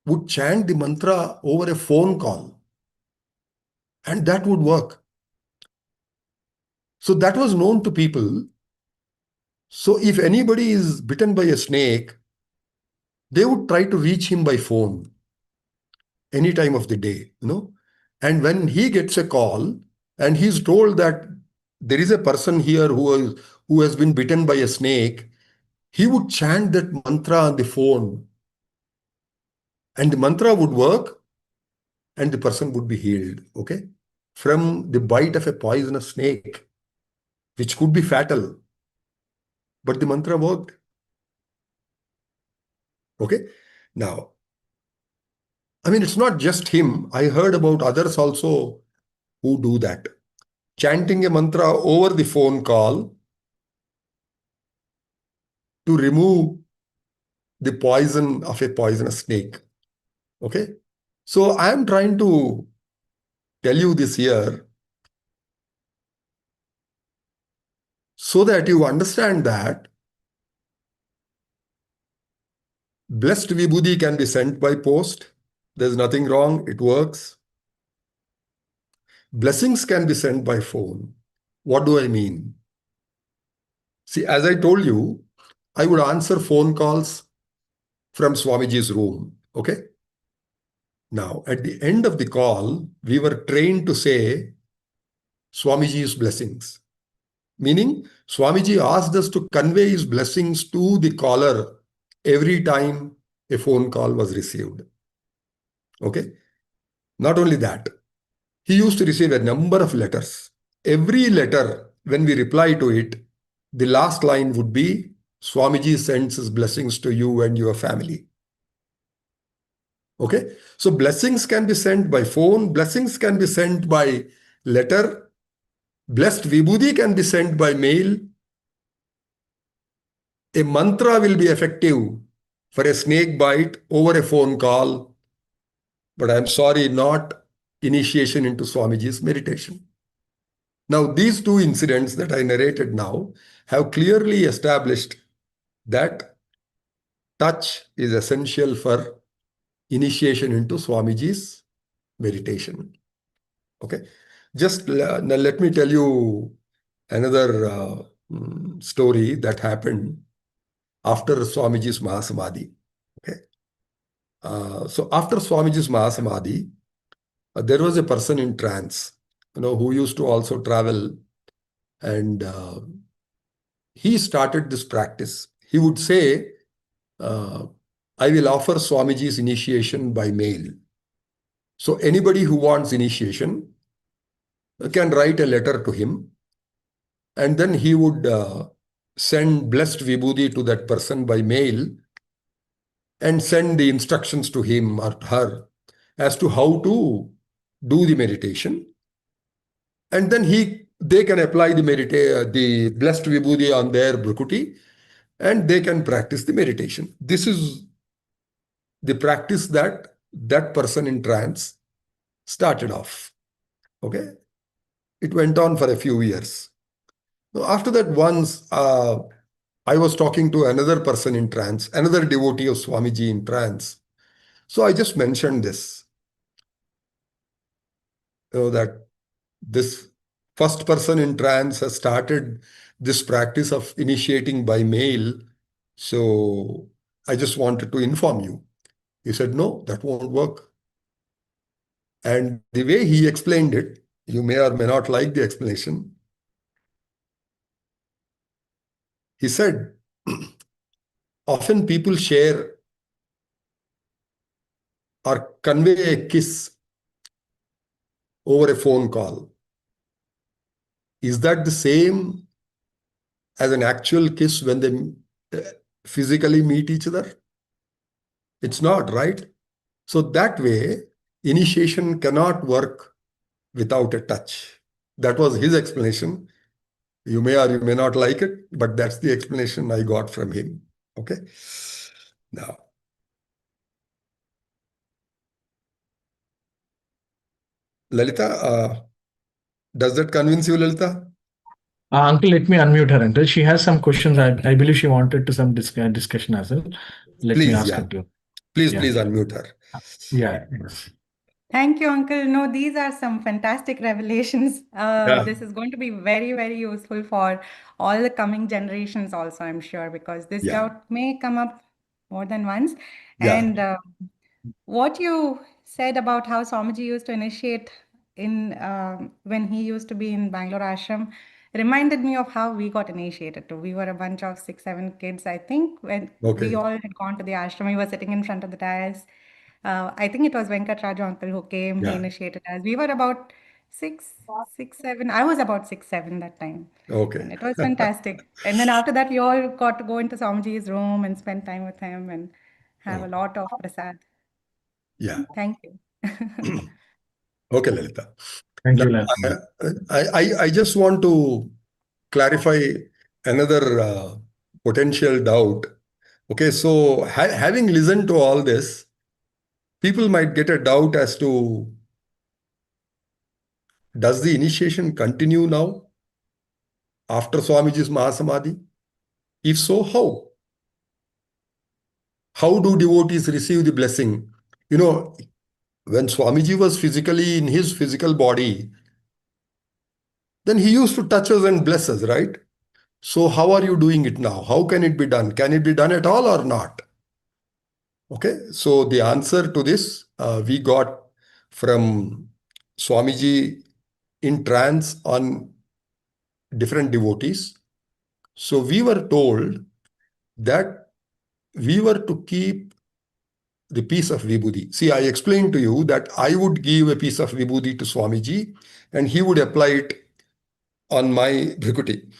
would chant the mantra over a phone call, and that would work. So that was known to people. So if anybody is bitten by a snake, they would try to reach him by phone any time of the day, And when he gets a call and he's told that there is a person here who has been bitten by a snake, he would chant that mantra on the phone, and the mantra would work, and the person would be healed, okay, from the bite of a poisonous snake, which could be fatal, but the mantra worked. Okay. Now, it's not just him. I heard about others also who do that. Chanting a mantra over the phone call to remove the poison of a poisonous snake. Okay. So I am trying to tell you this here so that you understand that blessed vibhuti can be sent by post. There's nothing wrong. It works. Blessings can be sent by phone. What do I mean? See, as I told you, I would answer phone calls from Swamiji's room. Okay. Now, at the end of the call, we were trained to say Swamiji's blessings. Meaning, Swamiji asked us to convey his blessings to the caller every time a phone call was received. Okay. Not only that, he used to receive a number of letters. Every letter, when we reply to it, the last line would be, Swamiji sends his blessings to you and your family. Okay. So blessings can be sent by phone, blessings can be sent by letter, blessed vibhuti can be sent by mail. A mantra will be effective for a snake bite over a phone call, but I'm sorry, not initiation into Swamiji's meditation. Now, these two incidents that I narrated now have clearly established that touch is essential for initiation into Swamiji's meditation. Okay. Just now let me tell you another story that happened after Swamiji's Mahasamadhi. Okay. So after Swamiji's Mahasamadhi, there was a person in trance, who used to also travel, and he started this practice. He would say, I will offer Swamiji's initiation by mail. So anybody who wants initiation can write a letter to him, and then he would send blessed vibhuti to that person by mail and send the instructions to him or her as to how to do the meditation. And then they can apply the blessed vibhuti on their brukuti, and they can practice the meditation. This is the practice that person in trance started off. Okay. It went on for a few years. After that, once I was talking to another person in trance, another devotee of Swamiji in trance. So I just mentioned this, that this first person in trance has started this practice of initiating by mail. So I just wanted to inform you. He said, no, that won't work. And the way he explained it, you may or may not like the explanation. He said, often people share or convey a kiss over a phone call. is that the same as an actual kiss when they physically meet each other? It's not, right? So that way, initiation cannot work without a touch. That was his explanation. You may or you may not like it, but that's the explanation I got from him. Okay. Now, Lalita, does that convince you, Lalita? Uncle, let me unmute her, Uncle. She has some questions. I believe she wanted to some discussion as well. Let me Please, ask yeah. her to. Please, Yeah. please unmute her. Yeah. Yes. Thank you, Uncle. No, these are some fantastic revelations. Yeah, This is going to be very, very useful for all the coming generations, also, I'm sure, because this yeah, doubt may come up more than once. yeah. And what you said about how Swamiji used to initiate in when he used to be in Bangalore ashram reminded me of how we got initiated too. We were a bunch of 6, 7 kids, I think, when we Okay. all had gone to the ashram. We were sitting in front of the dais. I think it was Venkat Raju uncle who came. He Yeah. initiated us. We were about 6, 6, 7. I was about 6, 7 that time. Okay. And it was fantastic. And then after that, we all got to go into Swamiji's room and spend time with him and have a Okay. lot of prasad. Yeah. Thank you. Okay, Lalita. Thank Now, you, Lal. I just want to clarify another potential doubt. Okay, so having listened to all this, people might get a doubt as to, does the initiation continue now after Swamiji's Mahasamadhi? If so, how? How do devotees receive the blessing? You know, when Swamiji was physically in his physical body, then he used to touch us and bless us, right? So how are you doing it now? How can it be done? Can it be done at all or not? Okay, so the answer to this we got from Swamiji in trance on different devotees. So we were told that we were to keep the piece of vibhuti. See, I explained to you that I would give a piece of vibhuti to Swamiji and he would apply it on my bhikuti,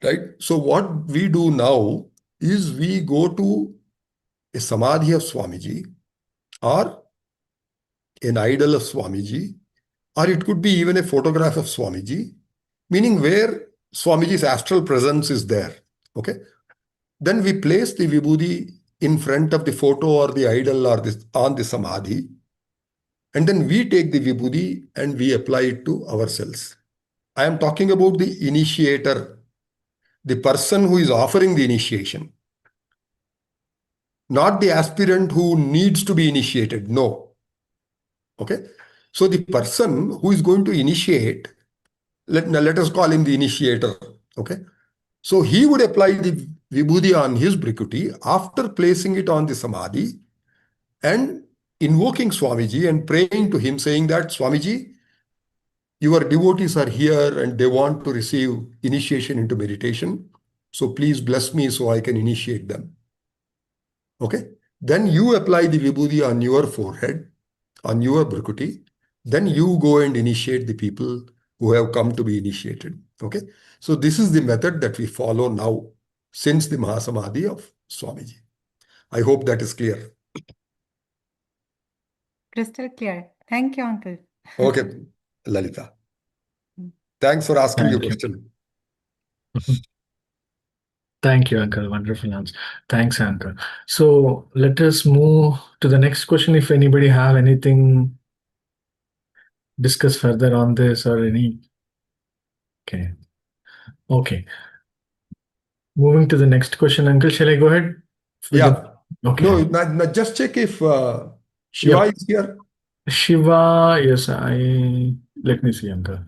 right? So what we do now is we go to a samadhi of Swamiji or an idol of Swamiji, or it could be even a photograph of Swamiji, meaning where Swamiji's astral presence is there. Okay. Then we place the vibhuti in front of the photo or the idol or this on the samadhi, and then we take the vibhuti and we apply it to ourselves. I am talking about the initiator, the person who is offering the initiation, not the aspirant who needs to be initiated. No. Okay. So the person who is going to initiate, let us call him the initiator. Okay. So he would apply the vibhuti on his brikuti after placing it on the samadhi and invoking Swamiji and praying to him, saying that, Swamiji, your devotees are here and they want to receive initiation into meditation. So please bless me so I can initiate them. Okay. Then you apply the vibhuti on your forehead, on your brikuti. Then you go and initiate the people who have come to be initiated. Okay. So this is the method that we follow now since the Mahasamadhi of Swamiji. I hope that is clear. Crystal clear. Thank you, Uncle. Okay, Lalita. Thanks for asking the Thank you. question. Thank you, Uncle. Wonderful answer. Thanks, Uncle. So let us move to the next question. If anybody have anything discuss further on this or any. Okay. Okay. Moving to the next question, Uncle. Shall I go ahead? Yeah. Okay. No, just check if Shiva Yep. is here. Shiva, yes, let me see, Uncle.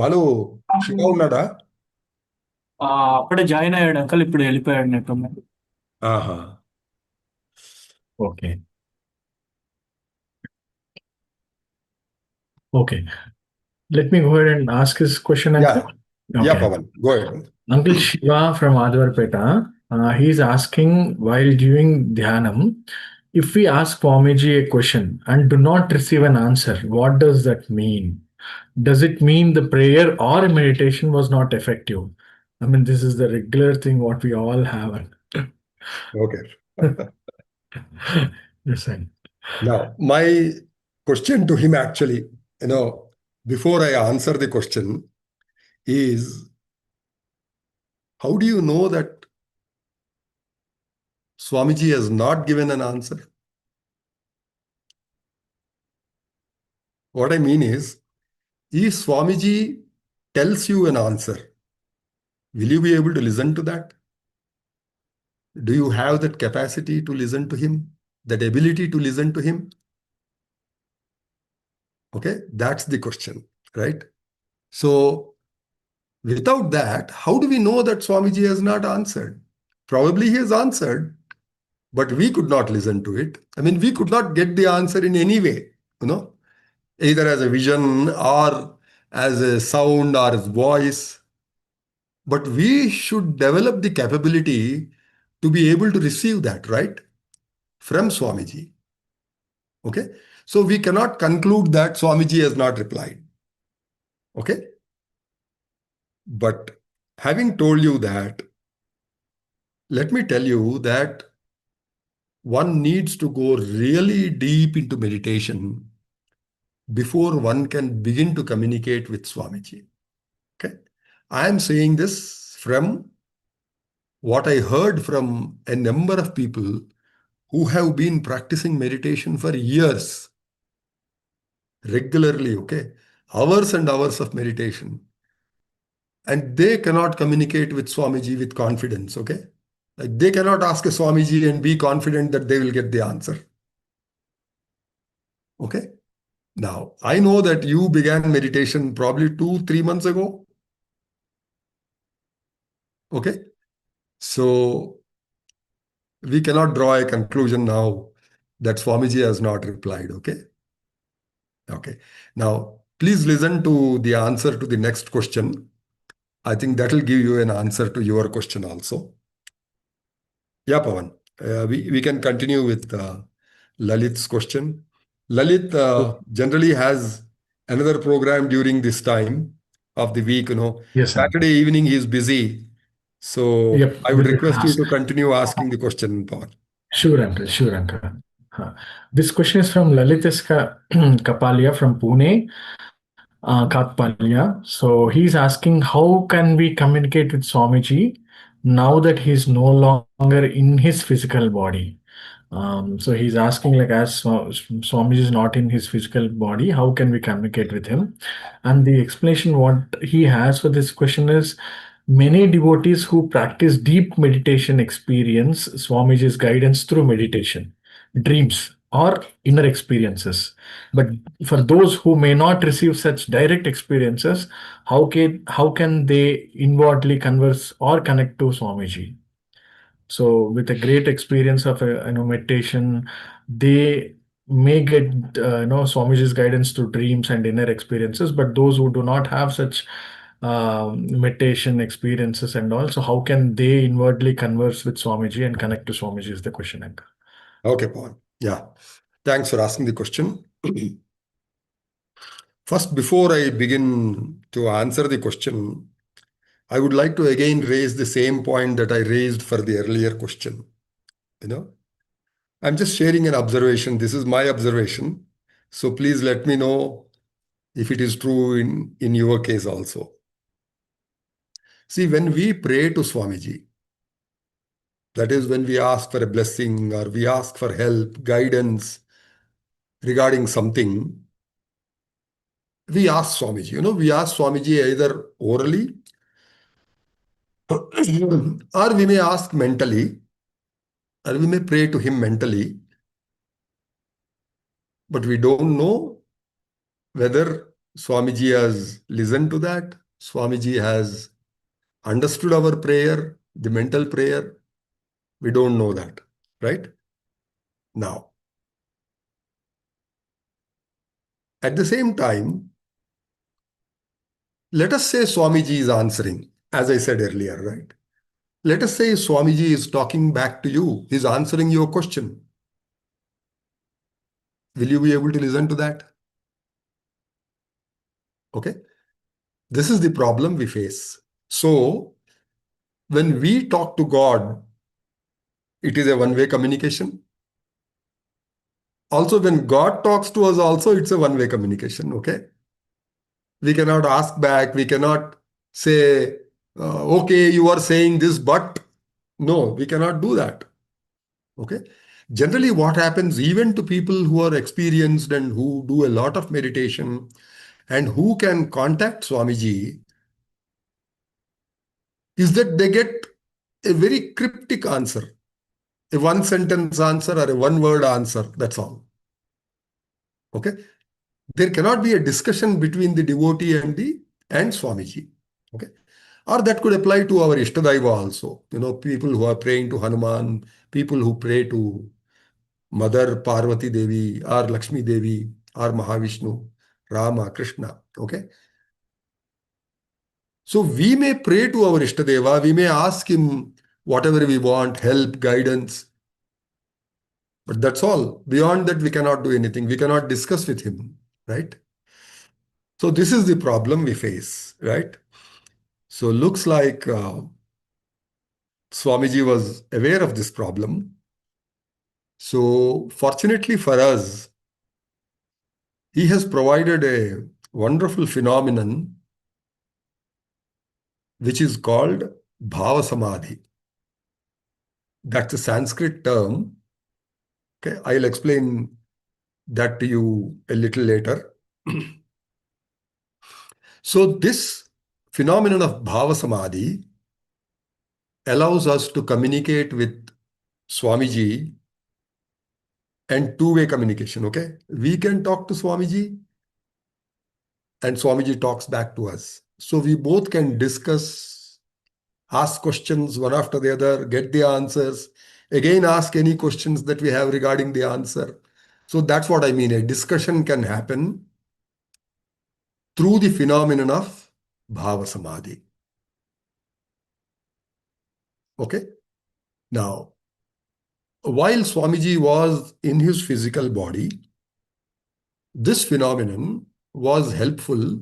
Balu, Shiva ఉన్నాడా? అప్పుడే join అయ్యాడు uncle ఇప్పుడు వెళ్ళిపోయాడు net ఆహా. Okay. Okay. Let me go ahead and ask his question, Uncle. Yeah, Okay. Pawan, go ahead. Uncle Shiva from Adwarpeta, he's asking while doing Dhyanam, if we ask Swamiji a question and do not receive an answer, what does that mean? does it mean the prayer or meditation was not effective? I mean, this is the regular thing what we all have. Okay. Yes, sir. Now, my question to him actually, before I answer the question, is how do you know that Swamiji has not given an answer? What I mean is, if Swamiji tells you an answer, will you be able to listen to that? Do you have that capacity to listen to him? That ability to listen to him? Okay, that's the question, right? So, without that, how do we know that Swamiji has not answered? Probably he has answered, but we could not listen to it. I mean, we could not get the answer in any way, either as a vision or as a sound or as voice. But we should develop the capability to be able to receive that, right? From Swamiji. Okay? So we cannot conclude that Swamiji has not replied. Okay? But having told you that, let me tell you that one needs to go really deep into meditation before one can begin to communicate with Swamiji. Okay? I am saying this from what I heard from a number of people who have been practicing meditation for years, regularly, okay? Hours and hours of meditation. And they cannot communicate with Swamiji with confidence, okay? Like they cannot ask a Swamiji and be confident that they will get the answer. Okay? Now, I know that you began meditation probably 2-3 months ago. Okay? So we cannot draw a conclusion now that Swamiji has not replied. Okay? Okay. Now, please listen to the answer to the next question. I think that will give you an answer to your question also. Yeah, Pawan. We can continue with Lalit's question. Lalit generally has another program during this time of the week. Yes, sir. Saturday evening he is busy. So Yep. I would This request you is to continue asking the question, Pawan. sure, Uncle. Sure, Uncle. This question is from Laliteska Kapalia from Pune, Katpalia. So he's asking, how can we communicate with Swamiji now that he's no longer in his physical body? So he's asking, like, as Swamiji is not in his physical body, how can we communicate with him? And the explanation what he has for this question is, many devotees who practice deep meditation experience Swamiji's guidance through meditation, dreams, or inner experiences. But for those who may not receive such direct experiences, how can they inwardly converse or connect to Swamiji? So with a great experience of meditation, they may get Swamiji's guidance through dreams and inner experiences. But those who do not have such meditation experiences and all, so how can they inwardly converse with Swamiji and connect to Swamiji is the question, Anka. Okay, Pawan. Yeah. Thanks for asking the question. First, before I begin to answer the question, I would like to again raise the same point that I raised for the earlier question. I'm just sharing an observation. This is my observation. So please let me know if it is true in your case also. See, when we pray to Swamiji, that is when we ask for a blessing or we ask for help, guidance regarding something, we ask Swamiji. We ask Swamiji either orally or we may ask mentally, or we may pray to him mentally, but we don't know whether Swamiji has listened to that, Swamiji has understood our prayer, the mental prayer. We don't know that, right? Now, at the same time, let us say Swamiji is answering, as I said earlier, right? Let us say Swamiji is talking back to you, he's answering your question. Will you be able to listen to that? Okay. This is the problem we face. So when we talk to God, it is a one-way communication. Also, when God talks to us, also it's a one-way communication. Okay. We cannot ask back. We cannot say, okay, you are saying this, but no, we cannot do that. Okay. Generally, what happens even to people who are experienced and who do a lot of meditation and who can contact Swamiji is that they get a very cryptic answer, a one sentence answer or a one word answer. That's all. Okay. There cannot be a discussion between the devotee and Swamiji. Okay. Or that could apply to our Ishtadaiva also. People who are praying to Hanuman, people who pray to Mother Parvati Devi or Lakshmi Devi or Mahavishnu, Rama, Krishna. Okay. So we may pray to our Ishtadeva, we may ask him whatever we want, help, guidance. But that's all. Beyond that, we cannot do anything. We cannot discuss with him. Right? So this is the problem we face. Right? So looks like Swamiji was aware of this problem. So fortunately for us, he has provided a wonderful phenomenon which is called Bhava Samadhi. That's a Sanskrit term. Okay, I'll explain that to you a little later. So this phenomenon of Bhava Samadhi allows us to communicate with Swamiji and two-way communication, okay? We can talk to Swamiji and Swamiji talks back to us. So we both can discuss, ask questions one after the other, get the answers, again ask any questions that we have regarding the answer. So that's what I mean. A discussion can happen through the phenomenon of Bhava Samadhi. Okay? Now, while Swamiji was in his physical body, this phenomenon was helpful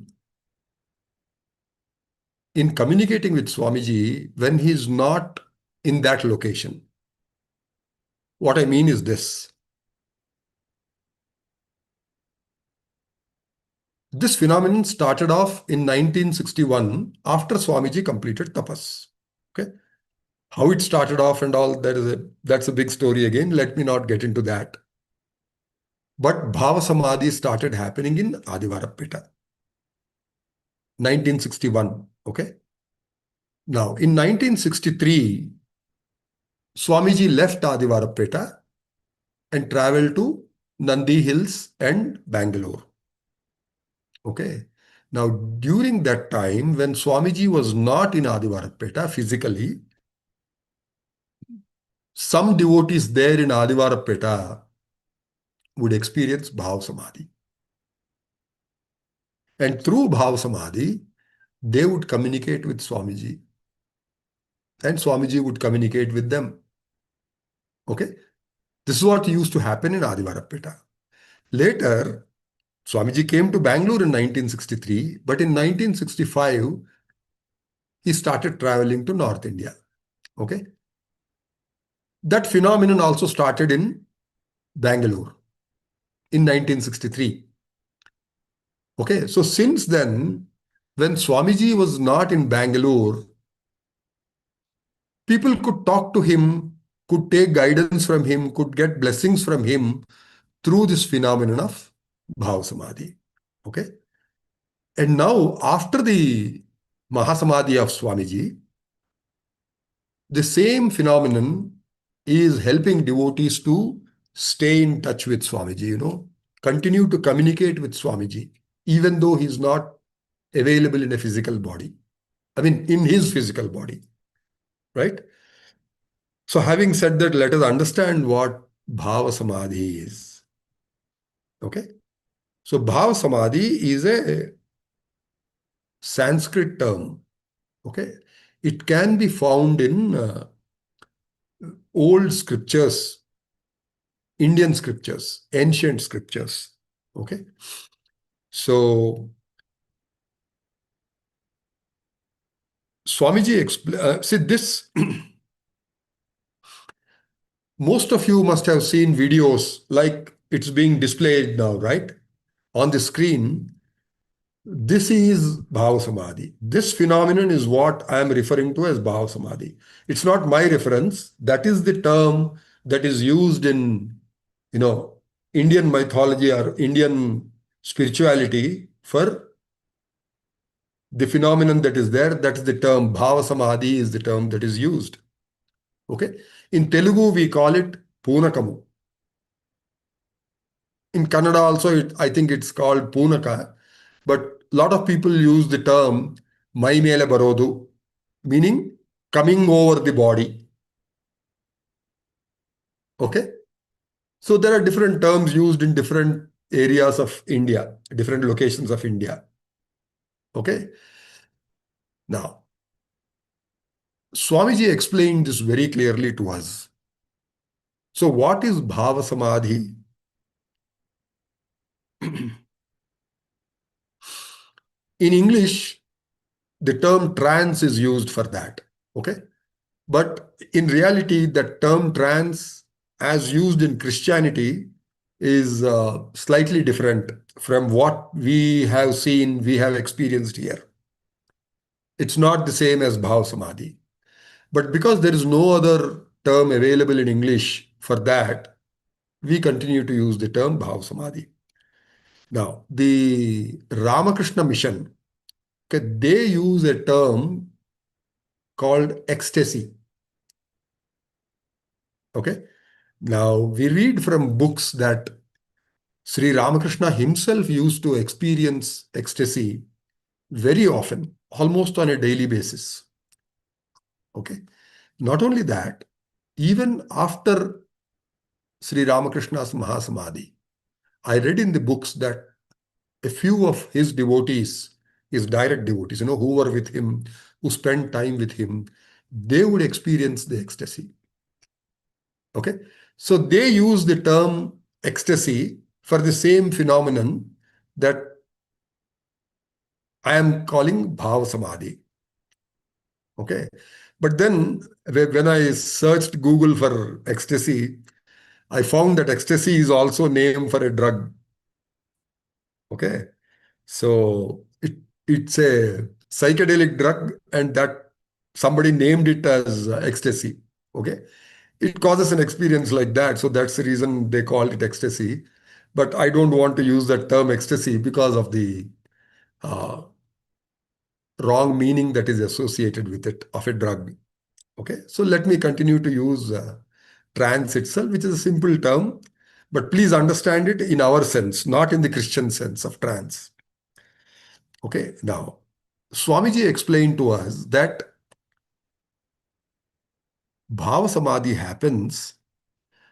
in communicating with Swamiji when he is not in that location. What I mean is this. This phenomenon started off in 1961 after Swamiji completed tapas. Okay? How it started off and all, that's a big story again. Let me not get into that. But Bhava Samadhi started happening in Adivarapeta. 1961. Okay? Now, in 1963, Swamiji left Adivarapeta and traveled to Nandi Hills and Bangalore. Okay. Now, during that time, when Swamiji was not in Adivarapeta physically, some devotees there in Adivarapeta would experience Bhav Samadhi. And through Bhav Samadhi, they would communicate with Swamiji. And Swamiji would communicate with them. Okay. This is what used to happen in Adivarapeta. Later, Swamiji came to Bangalore in 1963, but in 1965, he started traveling to North India. Okay. That phenomenon also started in Bangalore in 1963. Okay. So since then, when Swamiji was not in Bangalore, people could talk to him, could take guidance from him, could get blessings from him through this phenomenon of Bhav Samadhi. Okay. And now, after the Mahasamadhi of Swamiji, the same phenomenon is helping devotees to stay in touch with Swamiji, continue to communicate with Swamiji, even though he's not available in a physical body. I mean, in his physical body, right? So having said that, let us understand what Bhava Samadhi is. Okay? So Bhava Samadhi is a Sanskrit term. Okay? It can be found in old scriptures, Indian scriptures, ancient scriptures. Okay? So Swamiji see this. Most of you must have seen videos like it's being displayed now, right? On the screen. This is Bhava Samadhi. This phenomenon is what I am referring to as Bhava Samadhi. It's not my reference. That is the term that is used in, Indian mythology or Indian spirituality for the phenomenon that is there. That's the term. Bhava Samadhi is the term that is used. Okay. In Telugu, we call it Punakamu. In Kannada also, I think it's called Punaka. But a lot of people use the term Mai Mele Barodu, meaning coming over the body. Okay. So there are different terms used in different areas of India, different locations of India. Okay. Now, Swamiji explained this very clearly to us. So what is Bhava Samadhi? In English, the term trance is used for that. Okay. But in reality, the term trance, as used in Christianity, is slightly different from what we have seen, we have experienced here. It's not the same as Bhav Samadhi. But because there is no other term available in English for that, we continue to use the term Bhav Samadhi. Now, the Ramakrishna Mission, okay, they use a term called ecstasy. Okay. Now, we read from books that Sri Ramakrishna himself used to experience ecstasy very often, almost on a daily basis. Okay. Not only that, even after Sri Ramakrishna's Mahasamadhi, I read in the books that a few of his devotees, his direct devotees, who were with him, who spent time with him, they would experience the ecstasy. Okay. So they use the term ecstasy for the same phenomenon that I am calling Bhava Samadhi. Okay. But then when I searched Google for ecstasy, I found that ecstasy is also name for a drug. Okay. So it's a psychedelic drug and that somebody named it as ecstasy. Okay. It causes an experience like that. So that's the reason they call it ecstasy. But I don't want to use that term ecstasy because of the uh, wrong meaning that is associated with it of a drug. Okay, so let me continue to use trance itself, which is a simple term, but please understand it in our sense, not in the Christian sense of trance. Okay, now Swamiji explained to us that Bhava Samadhi happens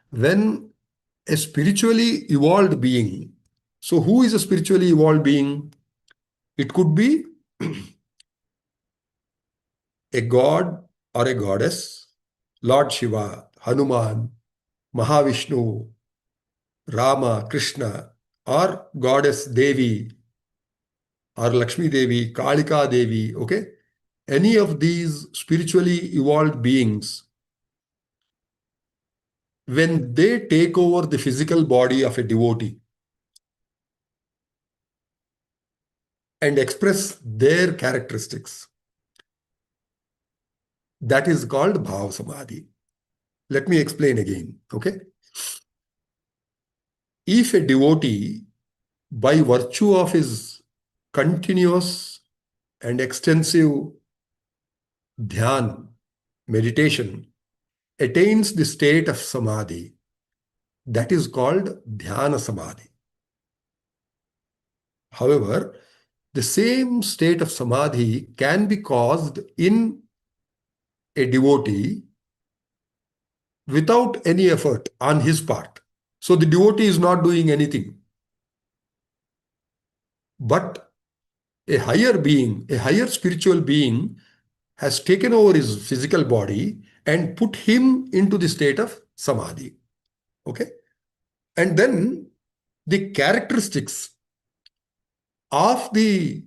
when a spiritually evolved being. So, who is a spiritually evolved being? It could be a god or a goddess, Lord Shiva, Hanuman, Mahavishnu, Rama, Krishna, or goddess Devi, or Lakshmi Devi, Kalika Devi, okay? Any of these spiritually evolved beings, when they take over the physical body of a devotee and express their characteristics, that is called Bhava Samadhi. Let me explain again, okay? If a devotee, by virtue of his continuous and extensive dhyan, meditation, attains the state of samadhi, that is called dhyana samadhi. However, the same state of samadhi can be caused in a devotee without any effort on his part. So the devotee is not doing anything. But a higher being, a higher spiritual being has taken over his physical body and put him into the state of samadhi. Okay? And then the characteristics of the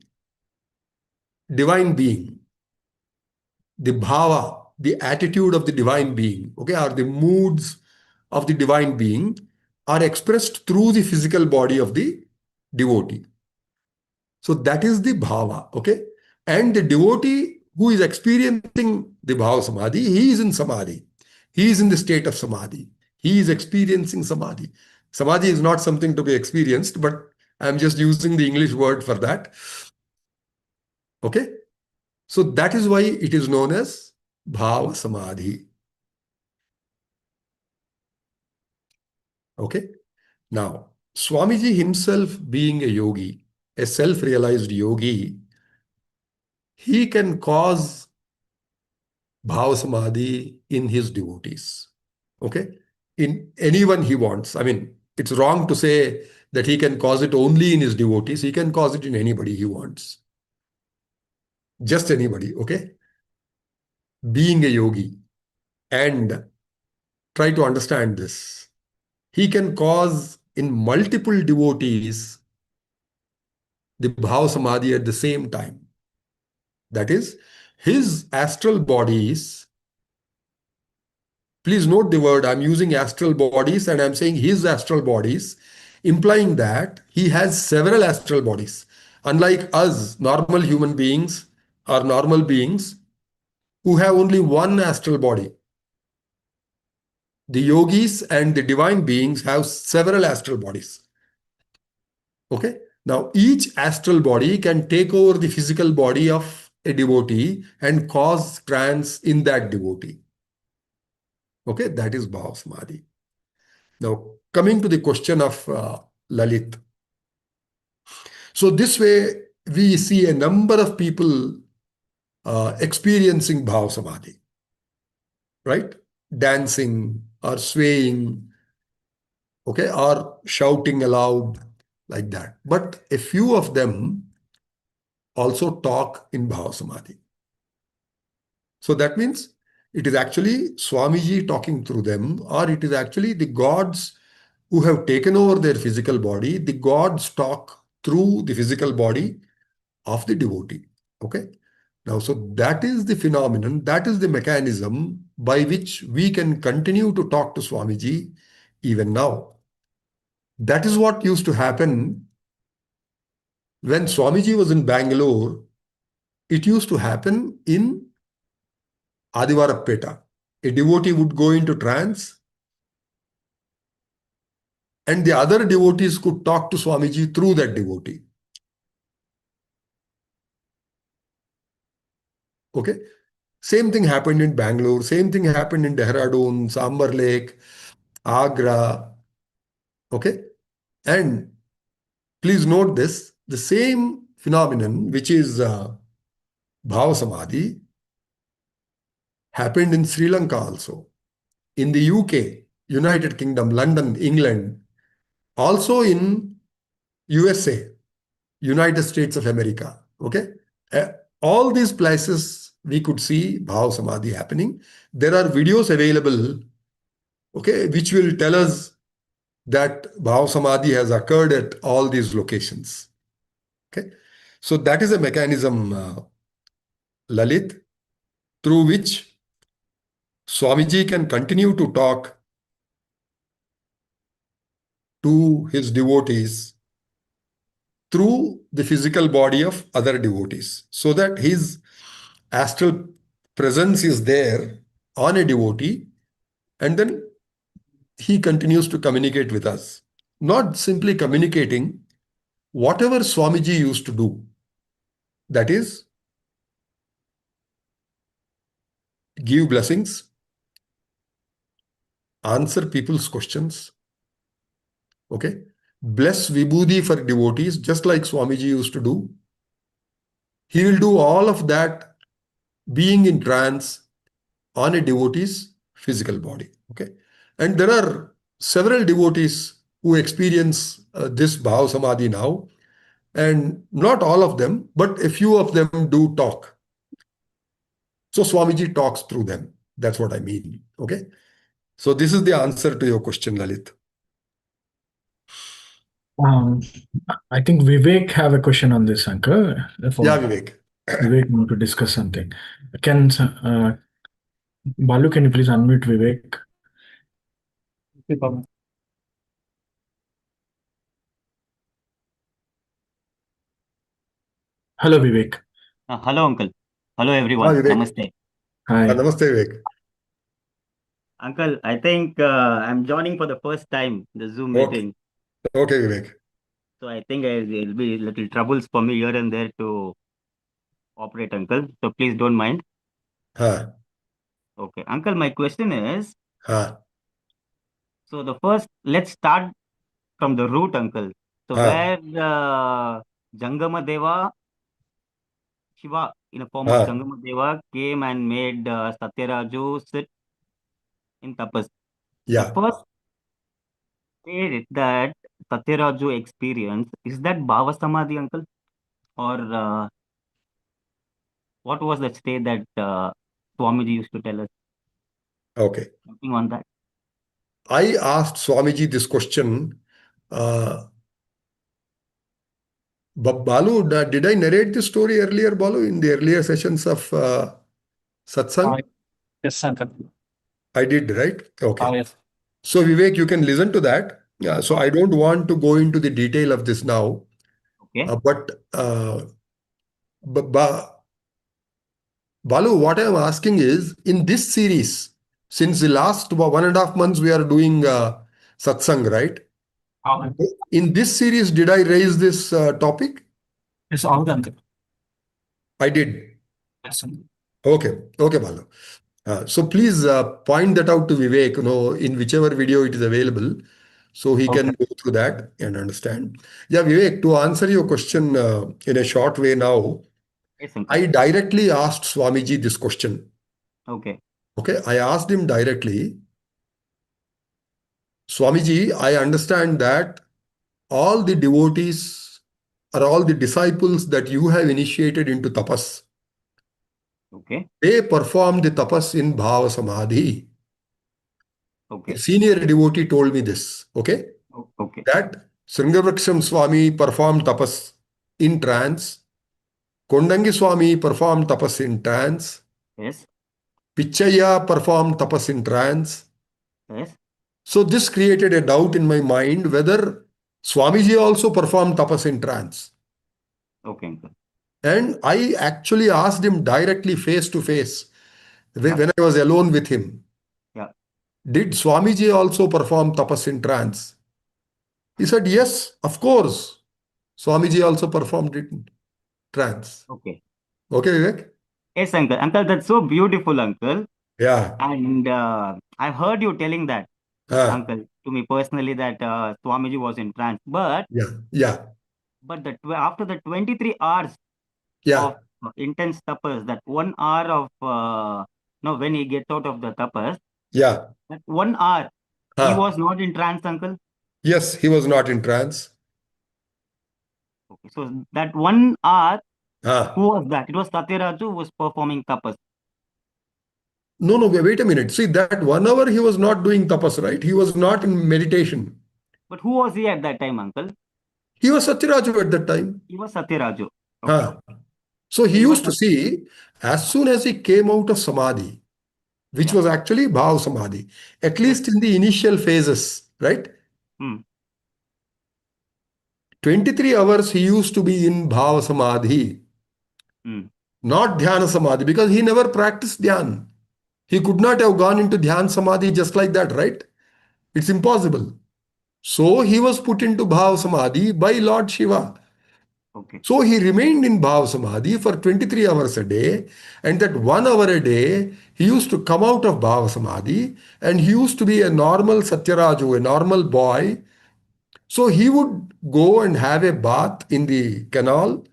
divine being the bhava, the attitude of the divine being, okay, or the moods of the divine being are expressed through the physical body of the devotee. So that is the bhava, okay? And the devotee who is experiencing the bhava samadhi, he is in samadhi. He is in the state of samadhi. He is experiencing samadhi. Samadhi is not something to be experienced, but I'm just using the English word for that. Okay? So that is why it is known as bhava samadhi. Okay? Now, Swamiji himself being a yogi, a self-realized yogi, he can cause bhava samadhi in his devotees. Okay? In anyone he wants. I mean, it's wrong to say that he can cause it only in his devotees. He can cause it in anybody he wants. Just anybody, okay? Being a yogi. And try to understand this. He can cause in multiple devotees the bhava samadhi at the same time. That is, his astral bodies. Please note the word, I'm using astral bodies and I'm saying his astral bodies, implying that he has several astral bodies. Unlike us, normal human beings or normal beings who have only one astral body. The yogis and the divine beings have several astral bodies. Okay? Now, each astral body can take over the physical body of a devotee and cause trance in that devotee. Okay? That is Bhava Samadhi. Now, coming to the question of Lalit. So this way, we see a number of people experiencing Bhava Samadhi, right? Dancing or swaying, okay, or shouting aloud like that. But a few of them also talk in Bhava Samadhi. So that means it is actually Swamiji talking through them, or it is actually the gods who have taken over their physical body. The gods talk through the physical body of the devotee. Okay. Now, so that is the phenomenon, that is the mechanism by which we can continue to talk to Swamiji even now. That is what used to happen when Swamiji was in Bangalore. It used to happen in Adivarappeta. A devotee would go into trance and the other devotees could talk to Swamiji through that devotee. Okay. Same thing happened in Bangalore. Same thing happened in Dehradun, Sambar Lake, Agra. Okay. And please note this, the same phenomenon, which is Bhava Samadhi, happened in Sri Lanka also, in the UK, United Kingdom, London, England, also in USA, United States of America. Okay. All these places we could see Bhava Samadhi happening. There are videos available, okay, which will tell us that Bhava Samadhi has occurred at all these locations. Okay. So that is a mechanism, Lalit, through which Swamiji can continue to talk to his devotees through the physical body of other devotees, so that his astral presence is there on a devotee, and then he continues to communicate with us. Not simply communicating, whatever Swamiji used to do, that is, give blessings, answer people's questions, okay, bless Vibhuti for devotees, just like Swamiji used to do. He will do all of that being in trance on a devotee's physical body. Okay. And there are several devotees who experience this Bhava Samadhi now, and not all of them, but a few of them do talk. So Swamiji talks through them. That's what I mean. Okay. So this is the answer to your question, Lalit. Um, I think Vivek have a question on this, Shankar. Yeah, Vivek. Vivek want to discuss something. Can Balu, can you please unmute Vivek? Hello, Vivek. Hello, uncle. Hello, Ah, everyone. Vivek. Namaste. Hi. Namaste, Vivek. Uncle, I think I'm joining for the first time the Zoom Okay, meeting. okay, Vivek. So I think there'll be little troubles for me here and there to operate, uncle. So please don't mind. Huh, Okay. Uncle, my question is, huh, so the first, let's start from the root, uncle. So huh, where Jangama Deva, Shiva, in a form of huh. Jangama Deva, came and made Satyaraju sit in tapas. The Yeah, first state that Satyaraju experienced, is that Bhava Samadhi, uncle? Or what was the state that Swamiji used to tell us? okay. Something on that. I asked Swamiji this question. Uh, Balu, did I narrate this story earlier, Balu, in the earlier sessions of Satsang? Yes, uncle. I did, right? Okay. Yes. So, Vivek, you can listen to that. Yeah, so I don't want to go into the detail of this now. Okay. But Balu, what I am asking is, in this series, since the last 1.5 months we are doing Satsang, right? In this series, did I raise this topic? Yes, all the uncle. I did. Yes, uncle. Okay, okay, Balu. So please point that out to Vivek, in whichever video it is available, so he can Okay. go through that and understand. Yeah, Vivek, to answer your question in a short way now, Yes, uncle. I directly asked Swamiji this question. Okay. Okay, I asked him directly, Swamiji, I understand that all the devotees or all the disciples that you have initiated into tapas, Okay. they perform the tapas in Bhava Samadhi. A Okay. senior devotee told me this, okay? Okay. That Sringavraksham Swami performed tapas in trance, Kondangi Swami performed tapas in trance, Yes. Pichaya performed tapas in trance. Yes. So this created a doubt in my mind whether Swamiji also performed tapas in trance. Okay, uncle. And I actually asked him directly face to face Yeah. when I was alone with him. Yeah. Did Swamiji also perform tapas in trance? He said, yes, of course. Swamiji also performed it in trance. Okay. Okay, Vivek? Yes, uncle. Uncle, that's so beautiful, uncle. Yeah. And I've heard you telling that, Ah, uncle, to me personally, that Swamiji was in trance. But yeah. Yeah. after the 23 hours of Yeah. intense tapas, that 1 hour of no, when he gets out of the tapas, Yeah. that 1 hour he Ah, was not in trance, uncle. yes, he was not in trance. Okay, so that 1 hour, who Ah. was that? It was Satyaraju who was performing tapas. No, no, wait a minute. See, that 1 hour he was not doing tapas, right? He was not in meditation. But who was he at that time, uncle? He was Satyaraju at that time. He was Satyaraju. Okay. Ah. So So he he was used to see, as soon as he came out of Samadhi, which yeah. was actually Bhav Samadhi, at Yes. least in the initial phases, right? Hmm. 23 hours he used to be in Bhav Samadhi, Hmm. not Dhyana Samadhi, because he never practiced Dhyan. He could not have gone into Dhyan Samadhi just like that, right? It's impossible. So he was put into Bhav Samadhi by Lord Shiva. Okay. So he remained in Bhav Samadhi for 23 hours a day, and that 1 hour a day, he used to come out of Bhav Samadhi, and he used to be a normal Satyaraju, a normal boy. So he would go and have a bath in the canal,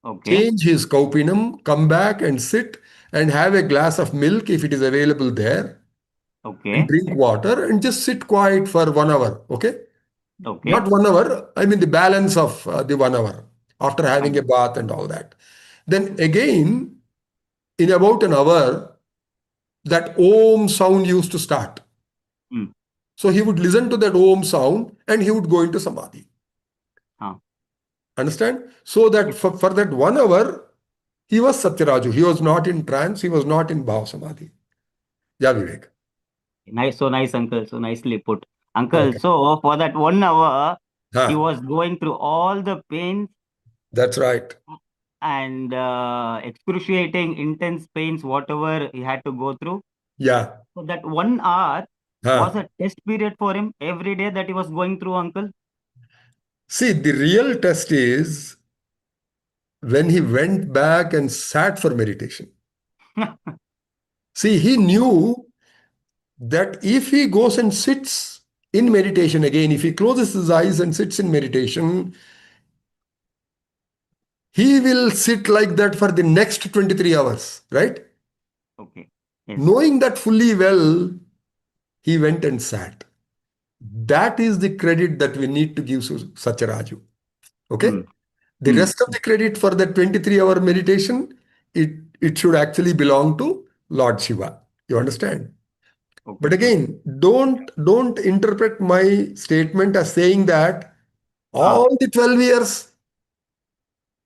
Okay. change his kaupinam, come back and sit and have a glass of milk if it is available there, and Okay. drink water and just sit quiet for 1 hour. Okay? Okay. Not 1 hour, I mean the balance of the 1 hour after having a Understood. bath and all that. Then again, in about an hour, that Om sound used to start. Hmm. So he would listen to that Om sound and he would go into Samadhi. Huh. Understand? So that Yes. for that 1 hour, He was Satyaraju. He was not in trance. He was not in Bhava Samadhi. Yeah, Vivek. Nice, so nice, uncle. So nicely put, uncle. Okay. So for that 1 hour, he Huh. was going through all the pains That's right. and excruciating, intense pains, whatever he had to go through. Yeah. So that 1 hour was Huh. a test period for him every day that he was going through, uncle. See, the real test is when he went back and sat for meditation. See, he knew that if he goes and sits in meditation again, if he closes his eyes and sits in meditation, he will sit like that for the next 23 hours, right? Okay. Yes. Knowing that fully well, he went and sat. That is the credit that we need to give to Satyaraju. Okay? Hmm. The Hmm. rest of the credit for that 23-hour meditation, it should actually belong to Lord Shiva. You understand? Okay, But uncle. again, don't interpret my statement as saying that all the 12 years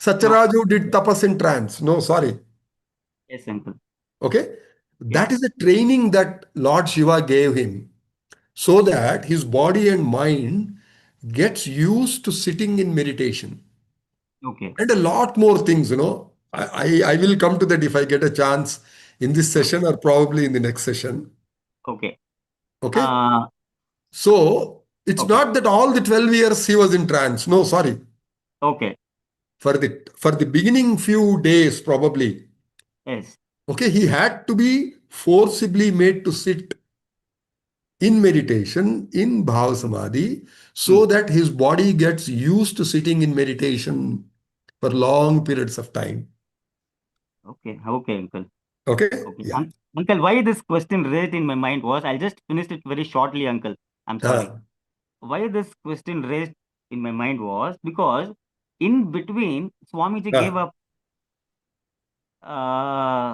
No. Satyaraju did tapas in trance. No, sorry. Yes, uncle. Okay? Yeah. That is a training that Lord Shiva gave him so that his body and mind gets used to sitting in meditation. Okay. And a lot more things, I will come to that if I get a chance in this session or probably in the next session. Okay. Okay? Uh, So it's okay. not that all the 12 years he was in trance. No, sorry. Okay. For the beginning few days, probably, Yes. okay, he had to be forcibly made to sit in meditation, in Bhava Samadhi, so Hmm. that his body gets used to sitting in meditation for long periods of time. Okay. Okay, uncle. Okay? Okay. Yeah. Uncle, why this question raised in my mind was, I'll just finish it very shortly, uncle. I'm sorry. Ah, Why this question raised in my mind was because in between, Swamiji gave ah,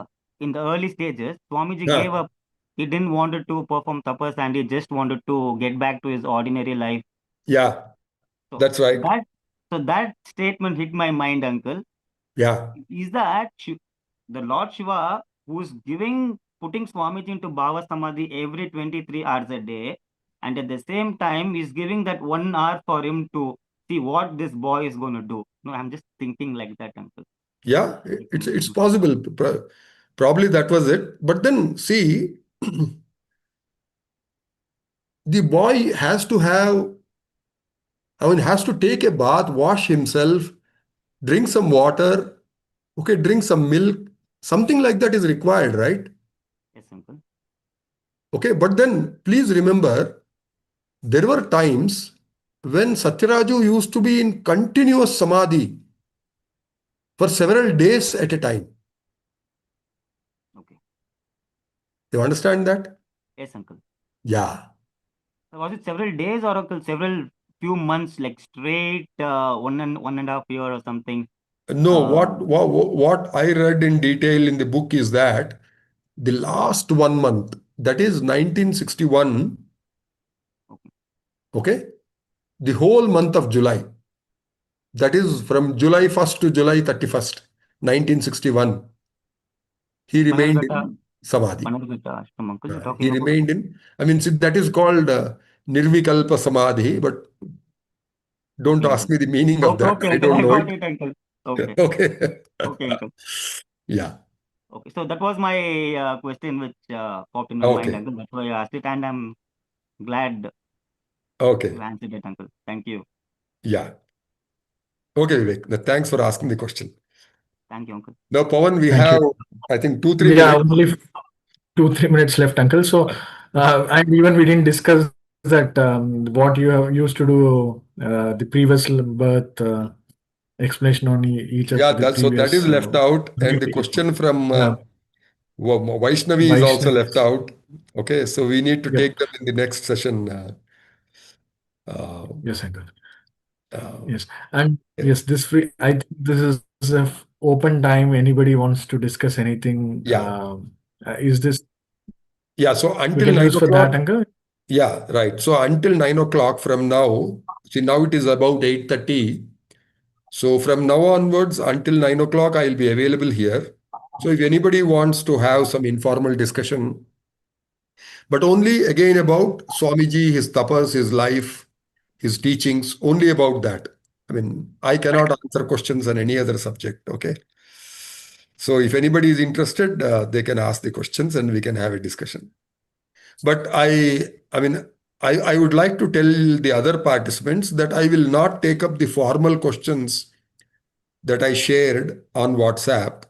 up in the early stages. Swamiji gave ah. up. He didn't wanted to perform tapas and he just wanted to get back to his ordinary life. Yeah, So that's right. that that statement hit my mind, uncle. Yeah, Is that the Lord Shiva who's putting Swamiji into Bhava Samadhi every 23 hours a day, and at the same time is giving that 1 hour for him to see what this boy is going to do. No, I'm just thinking like that, uncle. yeah, it's possible. Probably that was it. But then see, the boy has to has to take a bath, wash himself, drink some water, okay, drink some milk. Something like that is required, right? Yes, uncle. Okay, but then please remember, there were times when Satyaraju used to be in continuous samadhi for several days at a time. Okay. You understand that? Yes, uncle. Yeah. So was it several days or uncle, several few months, like straight 1.5 year or something? No, what I read in detail in the book is that the last 1 month, that is 1961, Okay. okay, the whole month of July, that is from July 1st to July 31st, 1961, he remained Banargata, in Samadhi. Banargata Ashram, uncle, you're He talking about? remained in, see, that is called Nirvikalpa Samadhi, but don't Okay, ask uncle. me the meaning of Okay, that. okay, I uncle. don't I know got it. it, uncle. Okay. Okay. Okay, uncle. Yeah. Okay. So that was my question which popped in my mind, Okay. uncle. That's why I asked it, and I'm glad you Okay. answered it, uncle. Thank you. Yeah. Okay, Vivek. Now, thanks for asking the question. Thank you, uncle. Now, Pawan, we Thank have, you. I think, 2-3 Yeah, minutes. only 2-3 minutes left, Uncle. So, and even we didn't discuss that what you have used to do, the previous birth explanation on each of Yeah, the so that previous is left out. And the people. question from Yeah, Vaishnavi is also left Vaishnavis. out. Okay, so we need to Yep. take them in the next session. Uh, Yes, Uncle. uh, Yes, and yeah. yes, this free. I think this is a open time. Anybody wants to discuss anything? Yeah. Is this Yeah, so we until can 9 use for that, o'clock. Uncle? Yeah, right. So until 9 o'clock from now, see, now it is about 8:30. So from now onwards until 9 o'clock, I'll be available here. So if anybody wants to have some informal discussion, but only again about Swamiji, his tapas, his life, his teachings, only about that. I mean, I cannot answer questions on any other subject. Okay. So if anybody is interested, they can ask the questions and we can have a discussion. But I mean, I would like to tell the other participants that I will not take up the formal questions that I shared on WhatsApp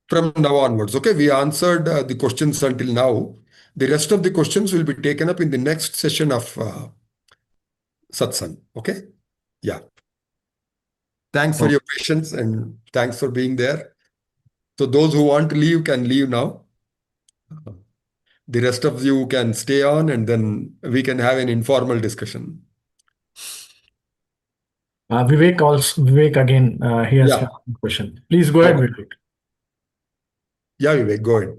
from now onwards. Okay, we answered the questions until now. The rest of the questions will be taken up in the next session of Satsang. Okay, yeah. Thanks for your patience and thanks for being there. So those who want to leave can leave now. The rest of you can stay on and then we can have an informal discussion. Vivek again, he has Yeah. a question. Please go ahead, Okay. Vivek. Yeah, Vivek, go ahead.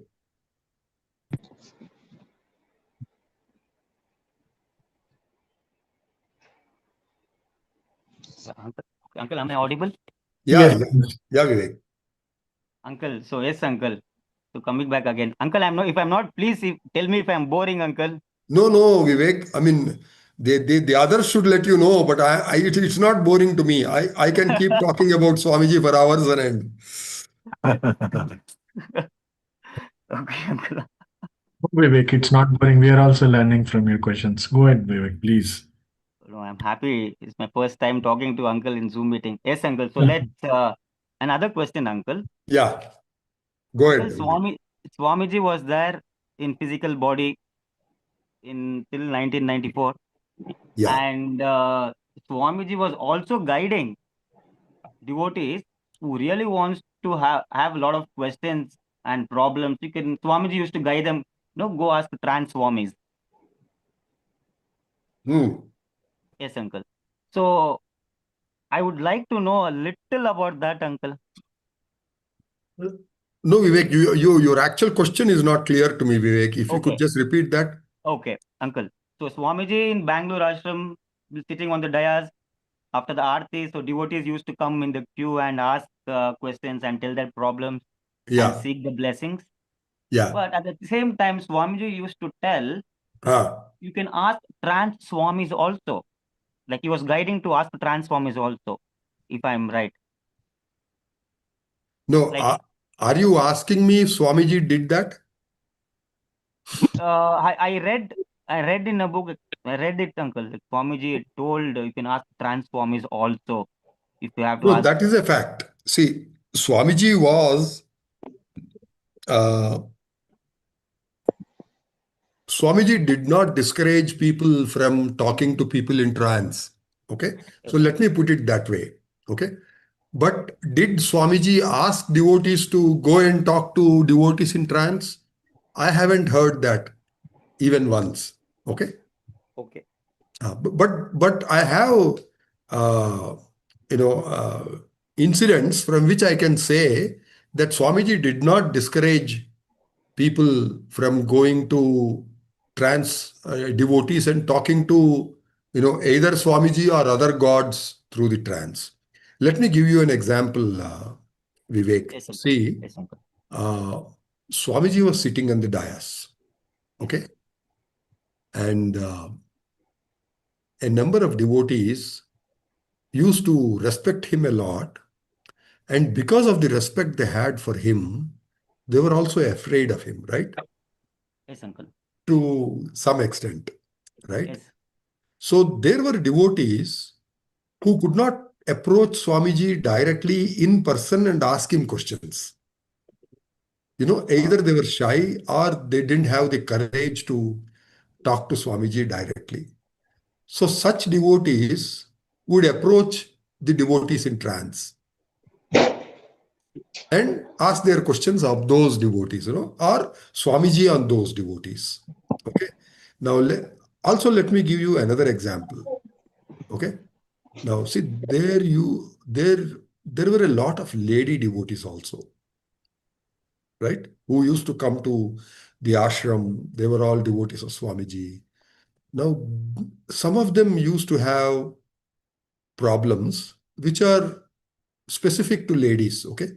Uncle, am I audible? Yeah, Yes. yeah, Vivek. Uncle, so yes, uncle. So coming back again, uncle, if I'm not, please tell me if I'm boring, uncle. No, no, Vivek. I mean, the others should let you know, but it's not boring to me. I can keep talking about Swamiji for hours on end. Okay, uncle. Vivek, it's not boring. We are also learning from your questions. Go ahead, Vivek, please. No, I'm happy. It's my first time talking to uncle in Zoom meeting. Yes, uncle. So let's another question, uncle. Yeah, go Uncle, ahead. Swamiji was there in physical body in till 1994, Yeah. and Swamiji was also guiding devotees who really wants to have a lot of questions and problems. Swamiji used to guide them. Go ask the trans Swamis. Yes, uncle. So I would like to know a little about that, uncle. No, Vivek, your actual question is not clear to me, Vivek. If you could Okay. just repeat that. Okay, uncle. So Swamiji in Bangalore ashram sitting on the dais after the aarti. So devotees used to come in the queue and ask questions and tell their problems and Yeah, seek the blessings. yeah. But at the same time, Swamiji used to tell you can ask trans Swamis also. Like he was guiding to ask the trans Swamis also, if I'm right. No, Like are you asking me if Swamiji did that? I read in a book. I read it, uncle. Like Swamiji told you can ask trans Swamis also if you have to No, ask. that is a fact. See, Swamiji was uh, Swamiji did not discourage people from talking to people in trance. Okay. So Okay. let me put it that way. Okay. But did Swamiji ask devotees to go and talk to devotees in trance? I haven't heard that even once. Okay. Okay. But I have uh, you know incidents from which I can say that Swamiji did not discourage people from going to trans devotees and talking to either Swamiji or other gods through the trance. Let me give you an example, Vivek. Yes, uncle. See, Yes, uncle. uh, Swamiji was sitting on the dais, okay, and a number of devotees used to respect him a lot, and because of the respect they had for him, they were also afraid of him, right? Yes, uncle. To some extent, right? Yes. So there were devotees who could not approach Swamiji directly in person and ask him questions. Either they were shy or they didn't have the courage to talk to Swamiji directly. So such devotees would approach the devotees in trance and ask their questions of those devotees, or Swamiji on those devotees. Okay. Now, also let me give you another example. Okay. Now, see, there were a lot of lady devotees also, right? Who used to come to the ashram. They were all devotees of Swamiji. Now, some of them used to have problems which are specific to ladies, okay?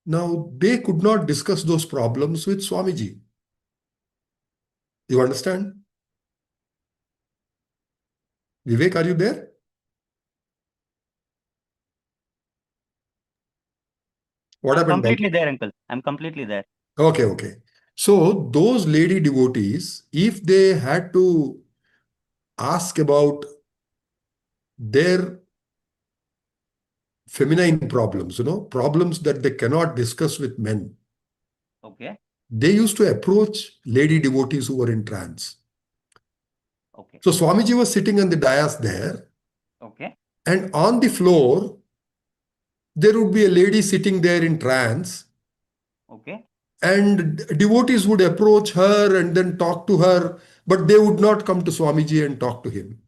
Now, they could not discuss those problems with Swamiji. You understand? Vivek, are you there? What I'm happened? completely there, uncle. I'm completely there. Okay, okay. So those lady devotees, if they had to ask about their feminine problems, problems that they cannot discuss with men, Okay. they used to approach lady devotees who were in trance. Okay. So Swamiji was sitting on the dais there, Okay. and on the floor, there would be a lady sitting there in trance, Okay. and devotees would approach her and then talk to her, but they would not come to Swamiji and talk to him.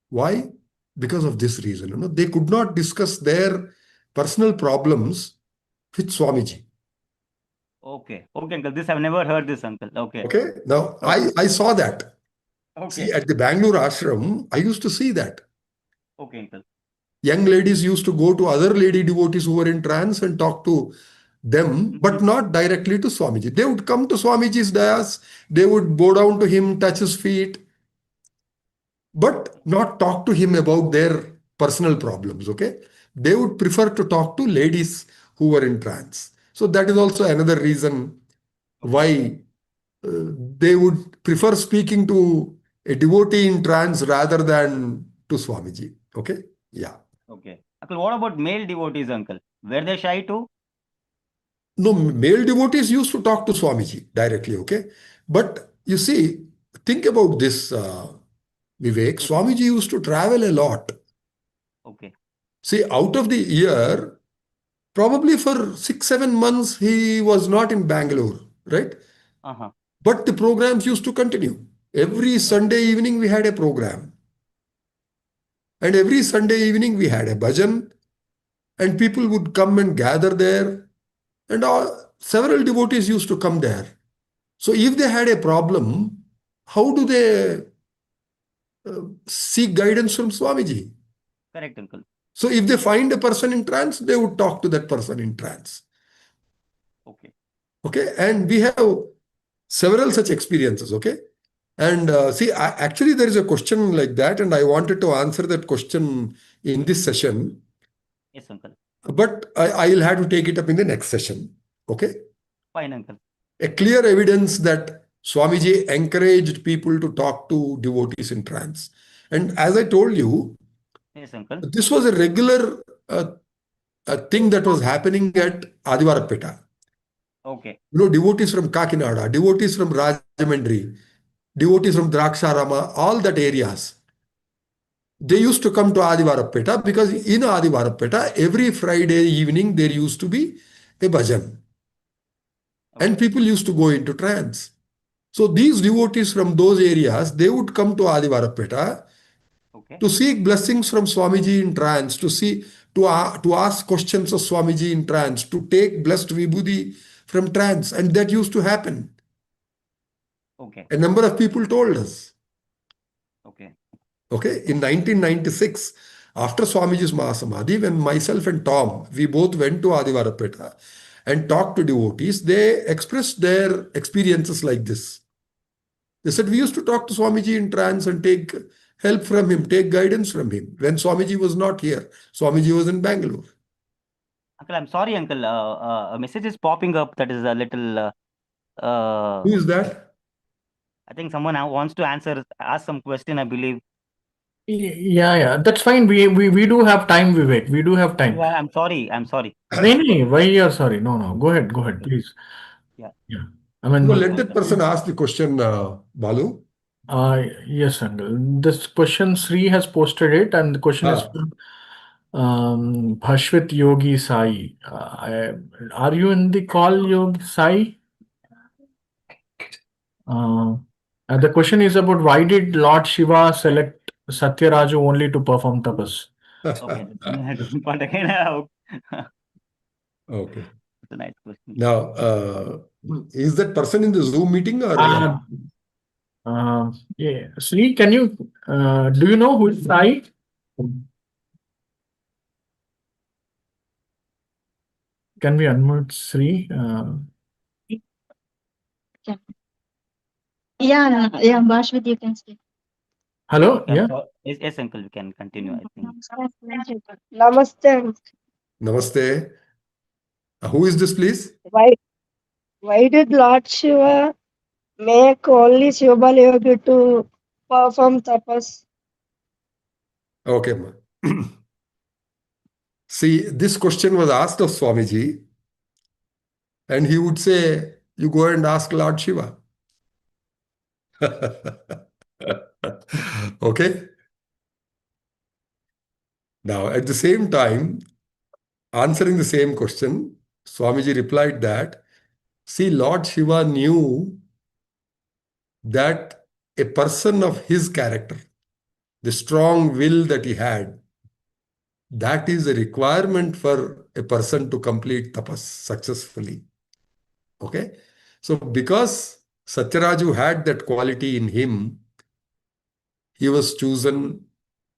Why? Because of this reason. They could not discuss their personal problems with Swamiji. Okay. Okay, uncle. This I've never heard this, uncle. Okay. Okay. Now, Okay. I saw that. Okay. See, at the Bangalore ashram, I used to see that. Okay, uncle. Young ladies used to go to other lady devotees who were in trance and talk to them, but not directly to Swamiji. They would come to Swamiji's dais, they would bow down to him, touch his feet, but not talk to him about their personal problems, okay? They would prefer to talk to ladies who were in trance. So that is also another reason why they would prefer speaking to a devotee in trance rather than to Swamiji, okay? Yeah. Okay. Uncle, what about male devotees, uncle? Were they shy too? No, male devotees used to talk to Swamiji directly, okay? But you see, think about this, Vivek. Swamiji used to travel a lot. Okay. See, out of the year, probably for 6, 7 months, he was not in Bangalore, right? Uh-huh. But the programs used to continue. Every Sunday evening, we had a program. And every Sunday evening, we had a bhajan. And people would come and gather there. And several devotees used to come there. So if they had a problem, how do they seek guidance from Swamiji? Correct, uncle. So if they find a person in trance, they would talk to that person in trance. Okay. Okay. And we have several such experiences. Okay. And see, actually, there is a question like that, and I wanted to answer that question in this session, Yes, uncle. but I will have to take it up in the next session. Okay. Fine, uncle. A clear evidence that Swamiji encouraged people to talk to devotees in trance. And as I told you, Yes, uncle. this was a regular thing that was happening at Adivarapeta. Okay. Devotees from Kakinada, devotees from Rajamandri, devotees from Draksharama, all that areas. They used to come to Adivarapeta because in Adivarapeta, every Friday evening, there used to be a bhajan. And people used to go into trance. So these devotees from those areas, they would come to Adivarapeta to seek blessings from Swamiji in trance, to ask questions of Swamiji in trance, to take blessed vibhuti from trance. And that used to happen. Okay. A number of people told us. Okay. Okay. In 1996, after Swamiji's Mahasamadhi, when myself and Tom, we both went to Adivarapeta and talked to devotees, they expressed their experiences like this. They said, we used to talk to Swamiji in trance and take help from him, take guidance from him. When Swamiji was not here, Swamiji was in Bangalore. Uncle, I'm sorry, uncle. A message is popping up that is a little. Who is that? I think someone wants to ask some question, I believe. Yeah, that's fine. We do have time, Vivek. We do have time. Yeah, I'm sorry. I'm sorry. No, why you're sorry? No. Go ahead, please. Yeah. I mean, Let that person ask the question, Balu. yes, uncle. This question Sri has posted it, and the question is from Bhashwit Yogi Sai. Are you in the call, Yogi Sai? The question is about why did Lord Shiva select Satyaraju only to perform tapas? Okay. But again, Okay. it's a nice question. Now, is that person in the Zoom meeting or? Yeah. Sri, can you do you know who is Sai? Can we unmute Sri? Yeah, Bashwat, you can speak. Hello? Can Yeah. yes, uncle, we can continue, I think. Namaste. Namaste. Who is this, please? Why did Lord Shiva make only Shivabalayogi to perform tapas? Okay, ma. See, this question was asked of Swamiji, and he would say, you go and ask Lord Shiva. Okay? Now, at the same time, answering the same question, Swamiji replied that, see, Lord Shiva knew that a person of his character, the strong will that he had, that is a requirement for a person to complete tapas successfully. Okay? So, because Satyaraju had that quality in him, he was chosen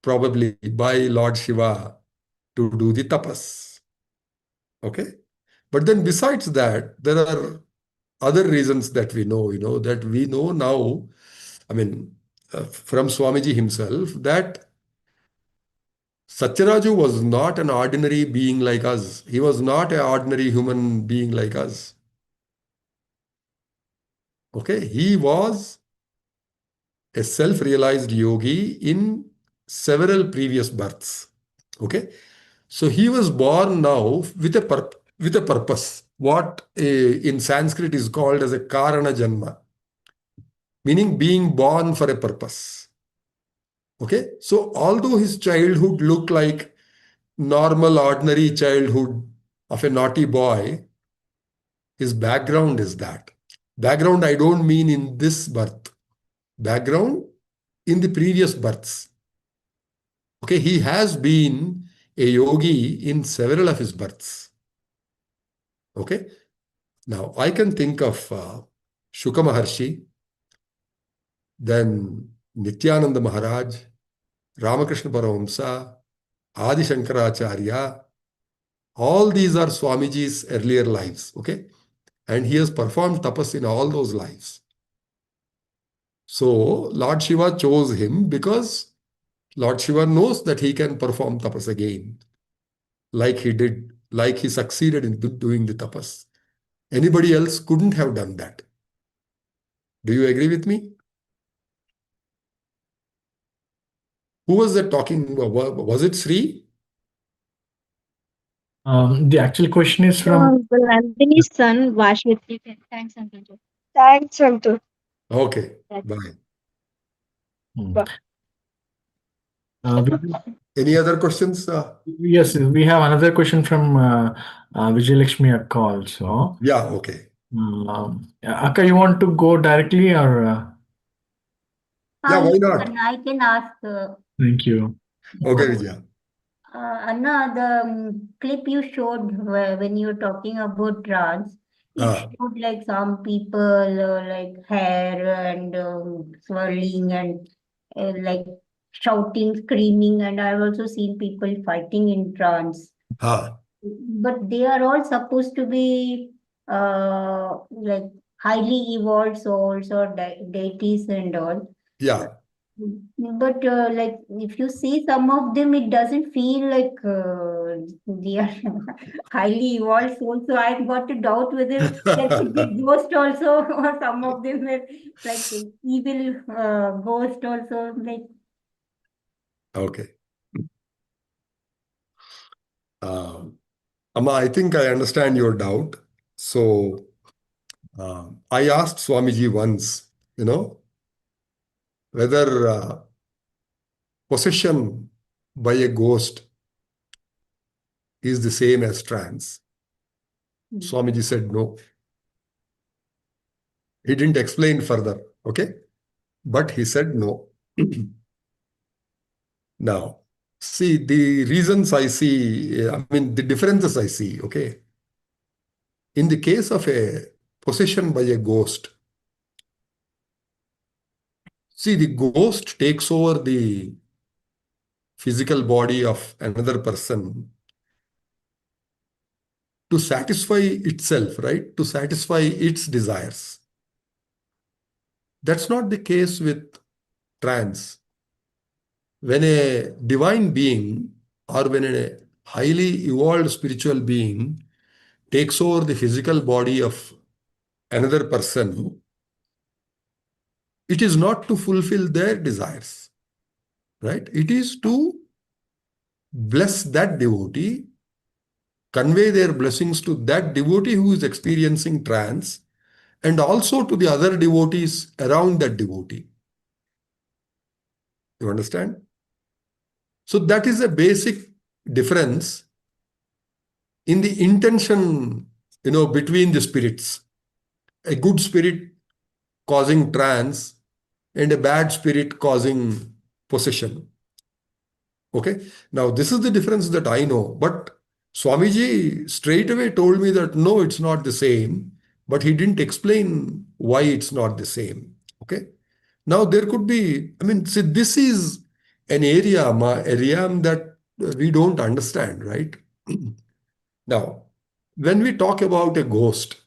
probably by Lord Shiva to do the tapas. Okay? But then besides that, there are other reasons that we know, that we know now, I mean, from Swamiji himself, that Satyaraju was not an ordinary being like us. He was not an ordinary human being like us. Okay? He was a self-realized yogi in several previous births. Okay? So he was born now with a purpose. What in Sanskrit is called as a karana janma, meaning being born for a purpose. Okay? So although his childhood looked like normal, ordinary childhood of a naughty boy, his background is that. Background, I don't mean in this birth. Background in the previous births. Okay, he has been a yogi in several of his births. Okay, now I can think of Shuka Maharshi, then Nityananda Maharaj, Ramakrishna Paramahamsa, Adi Shankaracharya. All these are Swamiji's earlier lives. Okay, and he has performed tapas in all those lives. So Lord Shiva chose him because Lord Shiva knows that he can perform tapas again, like he did, like he succeeded in doing the tapas. Anybody else couldn't have done that. Do you agree with me? Who was that talking? Was it Sri? The actual question is from. Uncle Nandini's son, Bashwat, you can. Thanks, Uncle. Thanks, Uncle. Okay, bye. Any other questions? Yes, we have another question from Vijayalakshmi Akka also. Yeah, okay. Akka, you want to go directly or? Yeah, why Yes, not? Anna, I can ask. Thank you. Okay, Vijaya. Anna, the clip you showed when you were talking about trance, it showed like some people like hair and swirling and like shouting, screaming, and I've also seen people fighting in trance. But they are all supposed to be like highly evolved souls or deities and all. Yeah. But like if you see some of them, it doesn't feel like they are highly evolved souls. So I got to doubt whether there could be ghost also, or some of them were like evil ghost also. Like Okay. Amma, I think I understand your doubt. So I asked Swamiji once, whether possession by a ghost is the same as trance. Swamiji said no. He didn't explain further, okay? But he said no. Now, see, the reasons I see, I mean, the differences I see, okay? In the case of a possession by a ghost, see, the ghost takes over the physical body of another person to satisfy itself, right? To satisfy its desires. That's not the case with trance. When a divine being or when a highly evolved spiritual being takes over the physical body of another person, it is not to fulfill their desires, right? It is to bless that devotee, convey their blessings to that devotee who is experiencing trance, and also to the other devotees around that devotee. You understand? So that is a basic difference in the intention, between the spirits. A good spirit causing trance and a bad spirit causing possession. Okay. Now, this is the difference that I know. But Swamiji straight away told me that no, it's not the same. But he didn't explain why it's not the same. Okay. Now, there could be, see, this is an area, a realm that we don't understand, right? Now, when we talk about a ghost,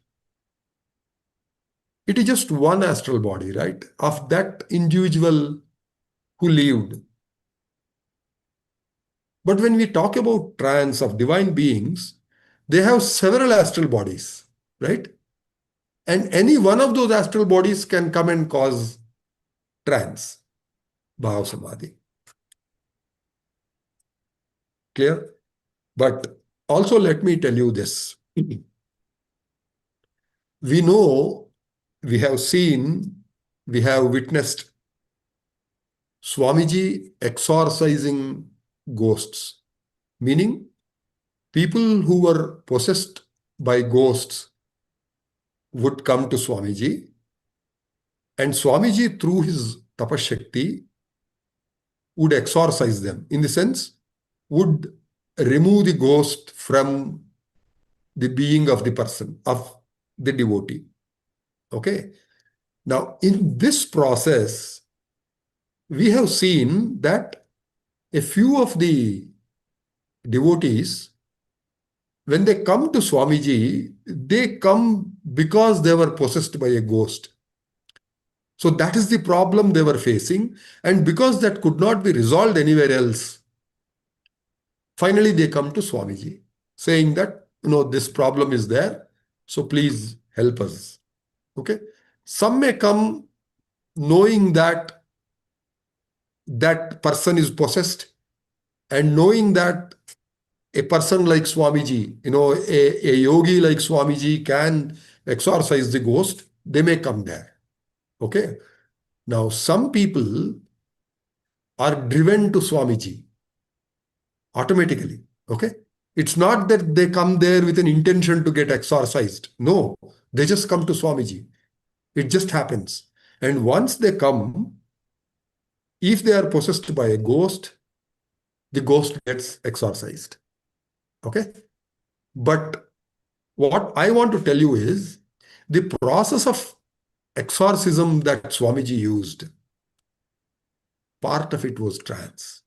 it is just one astral body, right? Of that individual who lived. But when we talk about trance of divine beings, they have several astral bodies, right? And any one of those astral bodies can come and cause trance, bhava samadhi. Clear? But also let me tell you this. We know, we have seen, we have witnessed Swamiji exorcising ghosts, meaning people who were possessed by ghosts would come to Swamiji, and Swamiji, through his tapashakti, would exorcise them. In the sense, would remove the ghost from the being of the person, of the devotee. Okay. Now, in this process, we have seen that a few of the devotees, when they come to Swamiji, they come because they were possessed by a ghost. So that is the problem they were facing. And because that could not be resolved anywhere else, finally they come to Swamiji saying that, this problem is there. So please help us. Okay. Some may come knowing that that person is possessed and knowing that a person like Swamiji, a yogi like Swamiji can exorcise the ghost, they may come there. Okay. Now, some people are driven to Swamiji automatically. Okay. It's not that they come there with an intention to get exorcised. No, they just come to Swamiji. It just happens. And once they come, if they are possessed by a ghost, the ghost gets exorcised. Okay. But what I want to tell you is the process of exorcism that Swamiji used, part of it was trance.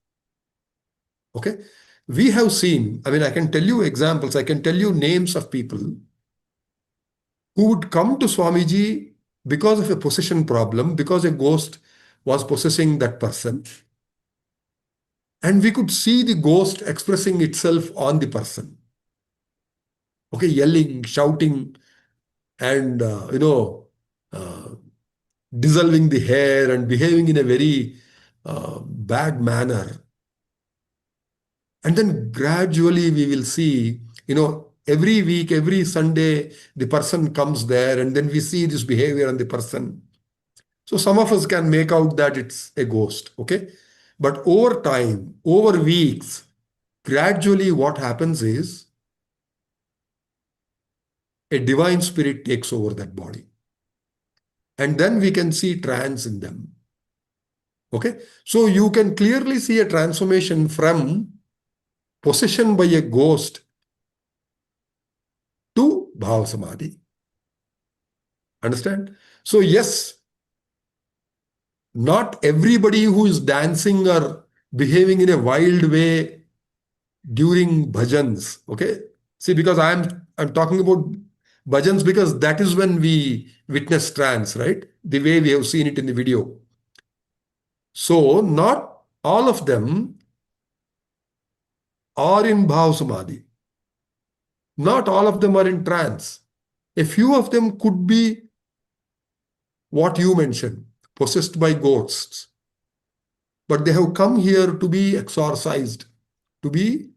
Okay. We have seen, I can tell you examples, I can tell you names of people who would come to Swamiji because of a possession problem, because a ghost was possessing that person. And we could see the ghost expressing itself on the person. Okay, yelling, shouting, and, dissolving the hair and behaving in a very bad manner. And then gradually we will see, every week, every Sunday, the person comes there and then we see this behavior on the person. So some of us can make out that it's a ghost, okay? But over time, over weeks, gradually what happens is a divine spirit takes over that body. And then we can see trance in them. Okay? So you can clearly see a transformation from possession by a ghost to bhava samadhi. Understand? So yes, not everybody who is dancing or behaving in a wild way during bhajans, okay? See, because I am I'm talking about bhajans because that is when we witness trance, right? The way we have seen it in the video. So not all of them are in bhav samadhi. Not all of them are in trance. A few of them could be what you mentioned, possessed by ghosts. But they have come here to be exorcised, to be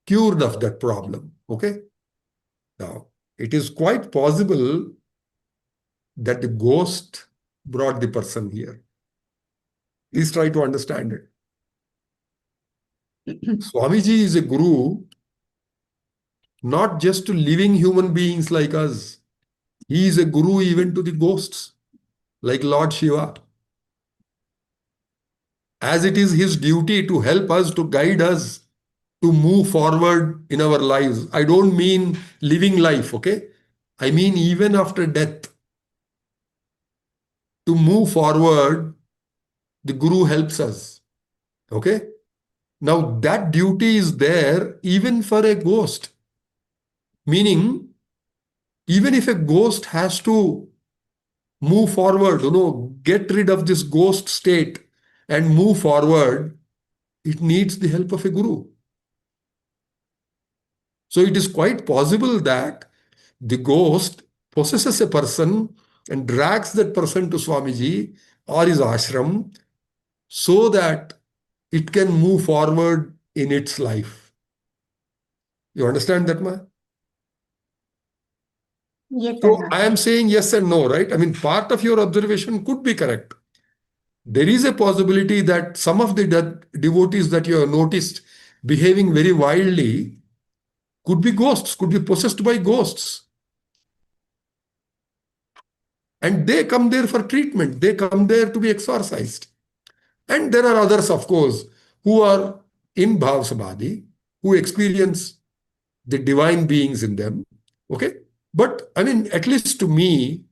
cured of that problem. Okay? Now, it is quite possible that the ghost brought the person here. Please try to understand it. Swamiji is a guru, not just to living human beings like us. He is a guru even to the ghosts, like Lord Shiva. As it is his duty to help us, to guide us, to move forward in our lives. I don't mean living life, okay? I mean even after death. To move forward, the guru helps us. Okay? Now that duty is there even for a ghost. Meaning, even if a ghost has to move forward, get rid of this ghost state and move forward, it needs the help of a guru. So it is quite possible that the ghost possesses a person and drags that person to Swamiji or his ashram so that it can move forward in its life. You understand that, Ma? Yes, So Anna. I am saying yes and no, right? I mean, part of your observation could be correct. There is a possibility that some of the devotees that you have noticed behaving very wildly could be ghosts, could be possessed by ghosts. And they come there for treatment. They come there to be exorcised. And there are others, of course, who are in Bhav Samadhi, who experience the divine beings in them. Okay? But I mean, at least to me,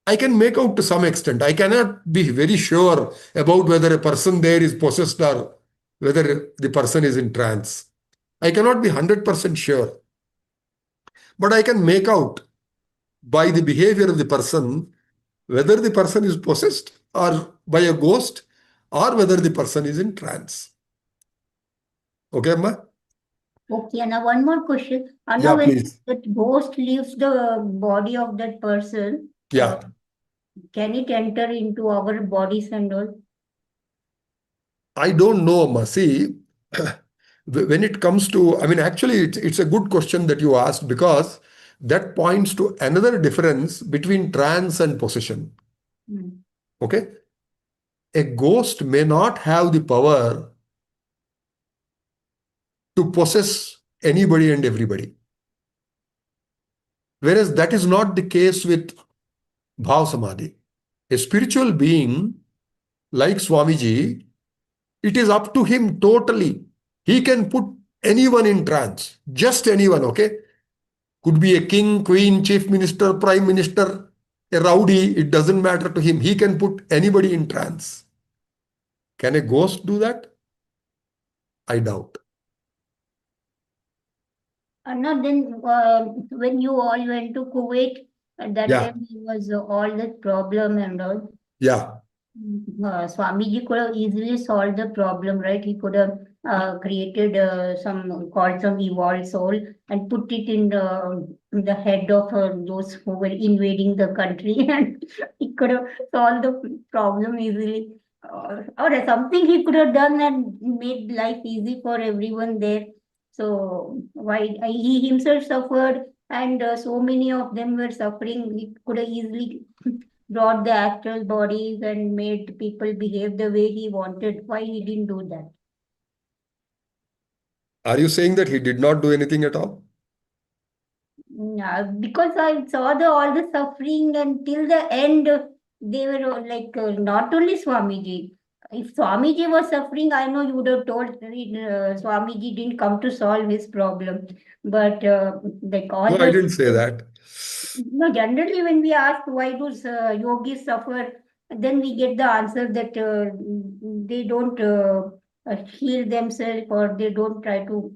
I can make out to some extent. I cannot be very sure about whether a person there is possessed or whether the person is in trance. I cannot be 100% sure. But I can make out by the behavior of the person whether the person is possessed or by a ghost or whether the person is in trance. Okay, Amma? Okay, Anna, one more question. Anna, Yeah, when please. that ghost leaves the body of that person, Yeah. can it enter into our bodies and all? I don't know, Amma. See, when it comes to, I mean, actually, it's a good question that you asked because that points to another difference between trance and possession. Okay? A ghost may not have the power to possess anybody and everybody. Whereas that is not the case with Bhav Samadhi. A spiritual being like Swamiji, it is up to him totally. He can put anyone in trance, just anyone, okay? Could be a king, queen, chief minister, prime minister, a rowdy, it doesn't matter to him. He can put anybody in trance. Can a ghost do that? I doubt. Anna, then when you all went to Kuwait, at that Yeah, time there was all that problem and all. yeah. Swamiji could have easily solved the problem, right? He could have created called some evolved soul and put it in the head of those who were invading the country, and he could have solved the problem easily. Or something he could have done and made life easy for everyone there. So why he himself suffered, and so many of them were suffering. He could have easily brought the astral bodies and made people behave the way he wanted. Why he didn't do that? Are you saying that he did not do anything at all? Because I saw all the suffering and till the end they were like not only Swamiji. If Swamiji was suffering, I know you would have told Swamiji didn't come to solve his problem. But like all No, I the didn't say that. no, generally when we ask why do yogis suffer, then we get the answer that they don't heal themselves or they don't try to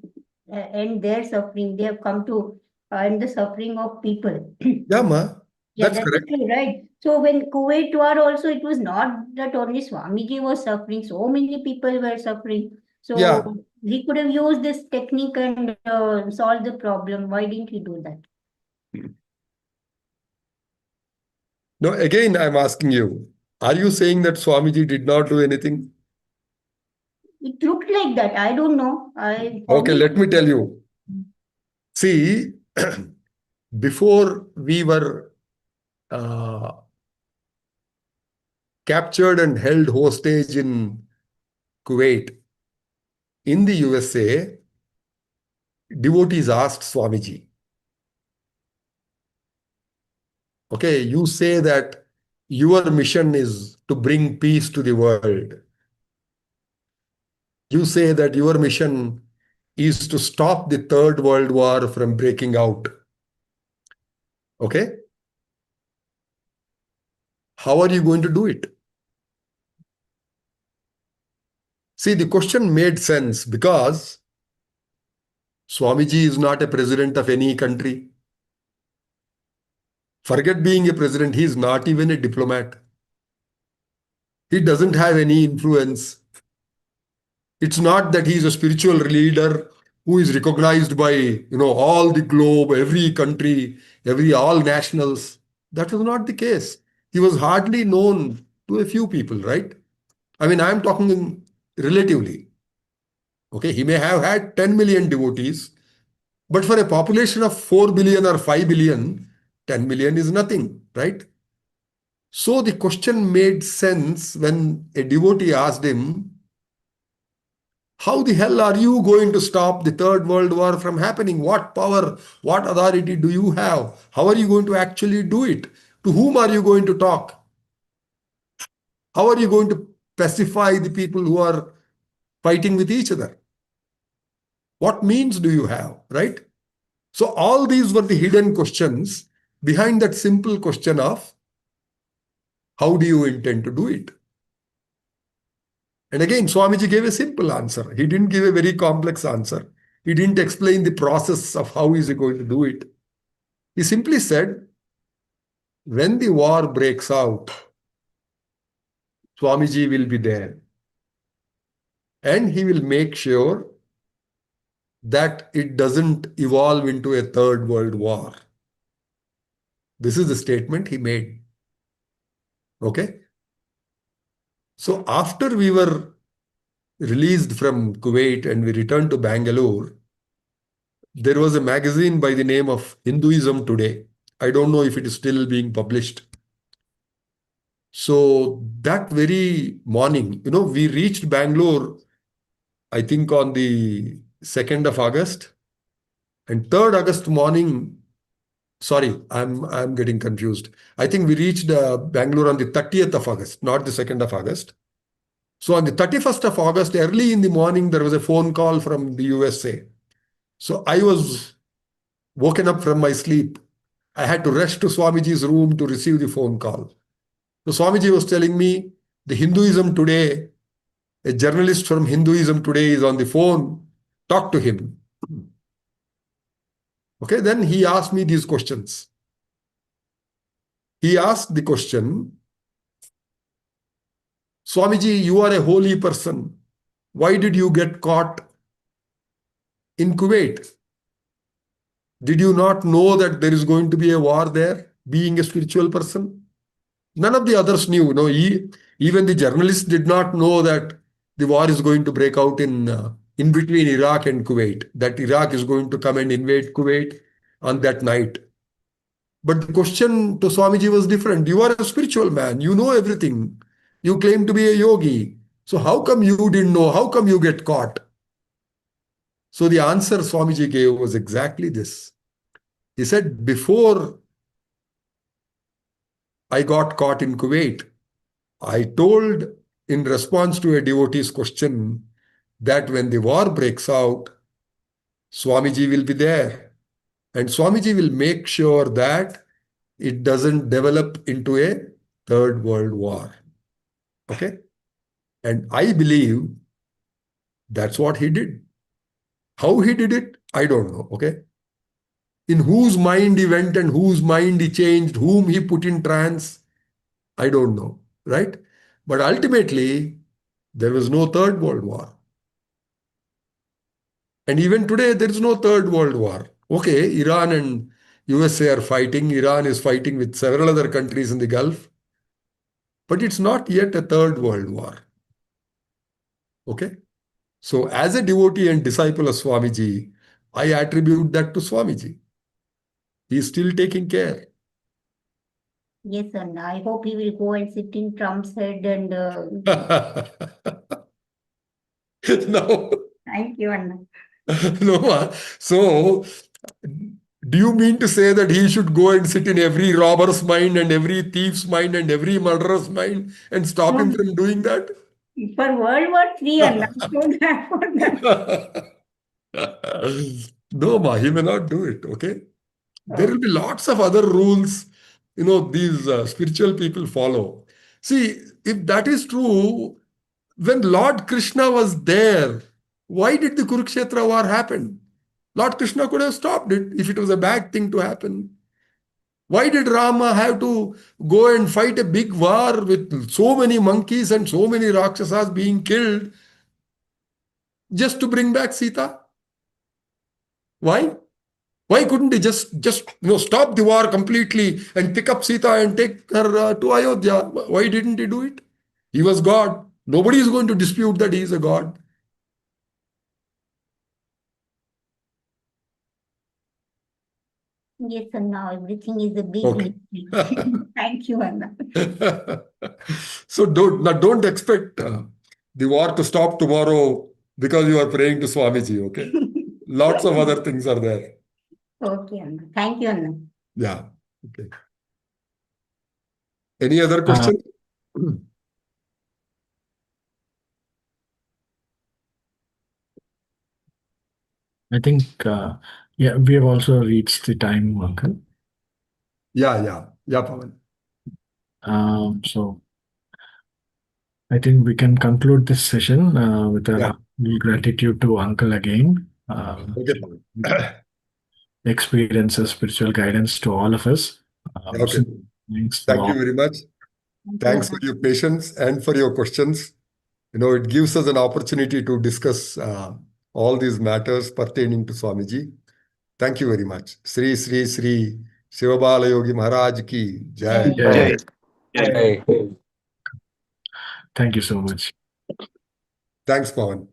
end their suffering. They have come to end the suffering of people. Yeah, ma. Yeah, That's that's correct. okay, right? So when Kuwait war also, it was not that only Swamiji was suffering, so many people were suffering. Yeah. So he could have used this technique and solved the problem. Why didn't he do that? No, again, I'm asking you, are you saying that Swamiji did not do anything? It looked like that. I don't know. Okay, let me tell you. See, before we were captured and held hostage in Kuwait, in the USA, devotees asked Swamiji, okay, you say that your mission is to bring peace to the world. You say that your mission is to stop the Third World War from breaking out. Okay? How are you going to do it? See, the question made sense because Swamiji is not a president of any country. Forget being a president, he is not even a diplomat. He doesn't have any influence. It's not that he is a spiritual leader who is recognized by all the globe, every country, all nationals. That was not the case. He was hardly known to a few people, right? I mean, I'm talking relatively. Okay, he may have had 10 million devotees, but for a population of 4 billion or 5 billion, 10 million is nothing, right? So the question made sense when a devotee asked him, how the hell are you going to stop the Third World War from happening? What power, what authority do you have? How are you going to actually do it? To whom are you going to talk? How are you going to pacify the people who are fighting with each other? What means do you have, right? So all these were the hidden questions behind that simple question of how do you intend to do it? And again, Swamiji gave a simple answer. He didn't give a very complex answer. He didn't explain the process of how is he going to do it. He simply said, when the war breaks out, Swamiji will be there. And he will make sure that it doesn't evolve into a third world war. This is the statement he made. Okay? So after we were released from Kuwait and we returned to Bangalore, there was a magazine by the name of Hinduism Today. I don't know if it is still being published. So that very morning, we reached Bangalore, I think on the 2nd of August. And 3rd August morning, sorry, I'm getting confused. I think we reached Bangalore on the 30th of August, not the 2nd of August. So on the 31st of August, early in the morning, there was a phone call from the USA. So I was woken up from my sleep. I had to rush to Swamiji's room to receive the phone call. So Swamiji was telling me, the Hinduism Today, a journalist from Hinduism Today is on the phone, talk to him. Okay, then he asked me these questions. He asked the question, Swamiji, you are a holy person. Why did you get caught in Kuwait? Did you not know that there is going to be a war there, being a spiritual person? None of the others knew. Even the journalists did not know that the war is going to break out in between Iraq and Kuwait, that Iraq is going to come and invade Kuwait on that night. But the question to Swamiji was different. You are a spiritual man. You know everything. You claim to be a yogi. So how come you didn't know? How come you get caught? So the answer Swamiji gave was exactly this. He said, before I got caught in Kuwait, I told in response to a devotee's question that when the war breaks out, Swamiji will be there. And Swamiji will make sure that it doesn't develop into a third world war. Okay? And I believe that's what he did. How he did it, I don't know, okay? In whose mind he went and whose mind he changed, whom he put in trance, I don't know, right? But ultimately, there was no Third World War. And even today, there is no Third World War. Okay, Iran and USA are fighting. Iran is fighting with several other countries in the Gulf. But it's not yet a Third World War. Okay? So, as a devotee and disciple of Swamiji, I attribute that to Swamiji. He is still taking care. Yes, and I hope he will go and sit in Trump's head and No, thank you, Anna. no. So, do you mean to say that he should go and sit in every robber's mind and every thief's mind and every murderer's mind and stop him No, from doing that? for World War III, Anna. For that. No, ma, he may not do it. Okay. There will Okay. be lots of other rules, these spiritual people follow. See, if that is true, when Lord Krishna was there, why did the Kurukshetra war happen? Lord Krishna could have stopped it if it was a bad thing to happen. Why did Rama have to go and fight a big war with so many monkeys and so many Rakshasas being killed just to bring back Sita? Why? Why couldn't he just stop the war completely and pick up Sita and take her to Ayodhya? Why didn't he do it? He was God. Nobody is going to dispute that he is a God. Yes, and now everything is a big Okay. mystery. Thank you, Anna. So don't expect the war to stop tomorrow because you are praying to Swamiji. Okay. Lots of other things are there. Okay, Anna. Thank you, Anna. Yeah. Okay. Any other question? I think, yeah, we have also reached the time, Uncle. Yeah, Pawan. So I think we can conclude this session with Yeah. our gratitude to Uncle again. Okay, Pawan. Experiences spiritual guidance to all of us. Okay. So thanks a Thank you lot. very much. Thank you, Thanks for Anna. your patience and for your questions. It gives us an opportunity to discuss all these matters pertaining to Swamiji. Thank you very much. Sri Sri Sri Shivabalayogi Maharaj ki Jai. Yeah, Jai. thank you so much. Thanks, Pawan.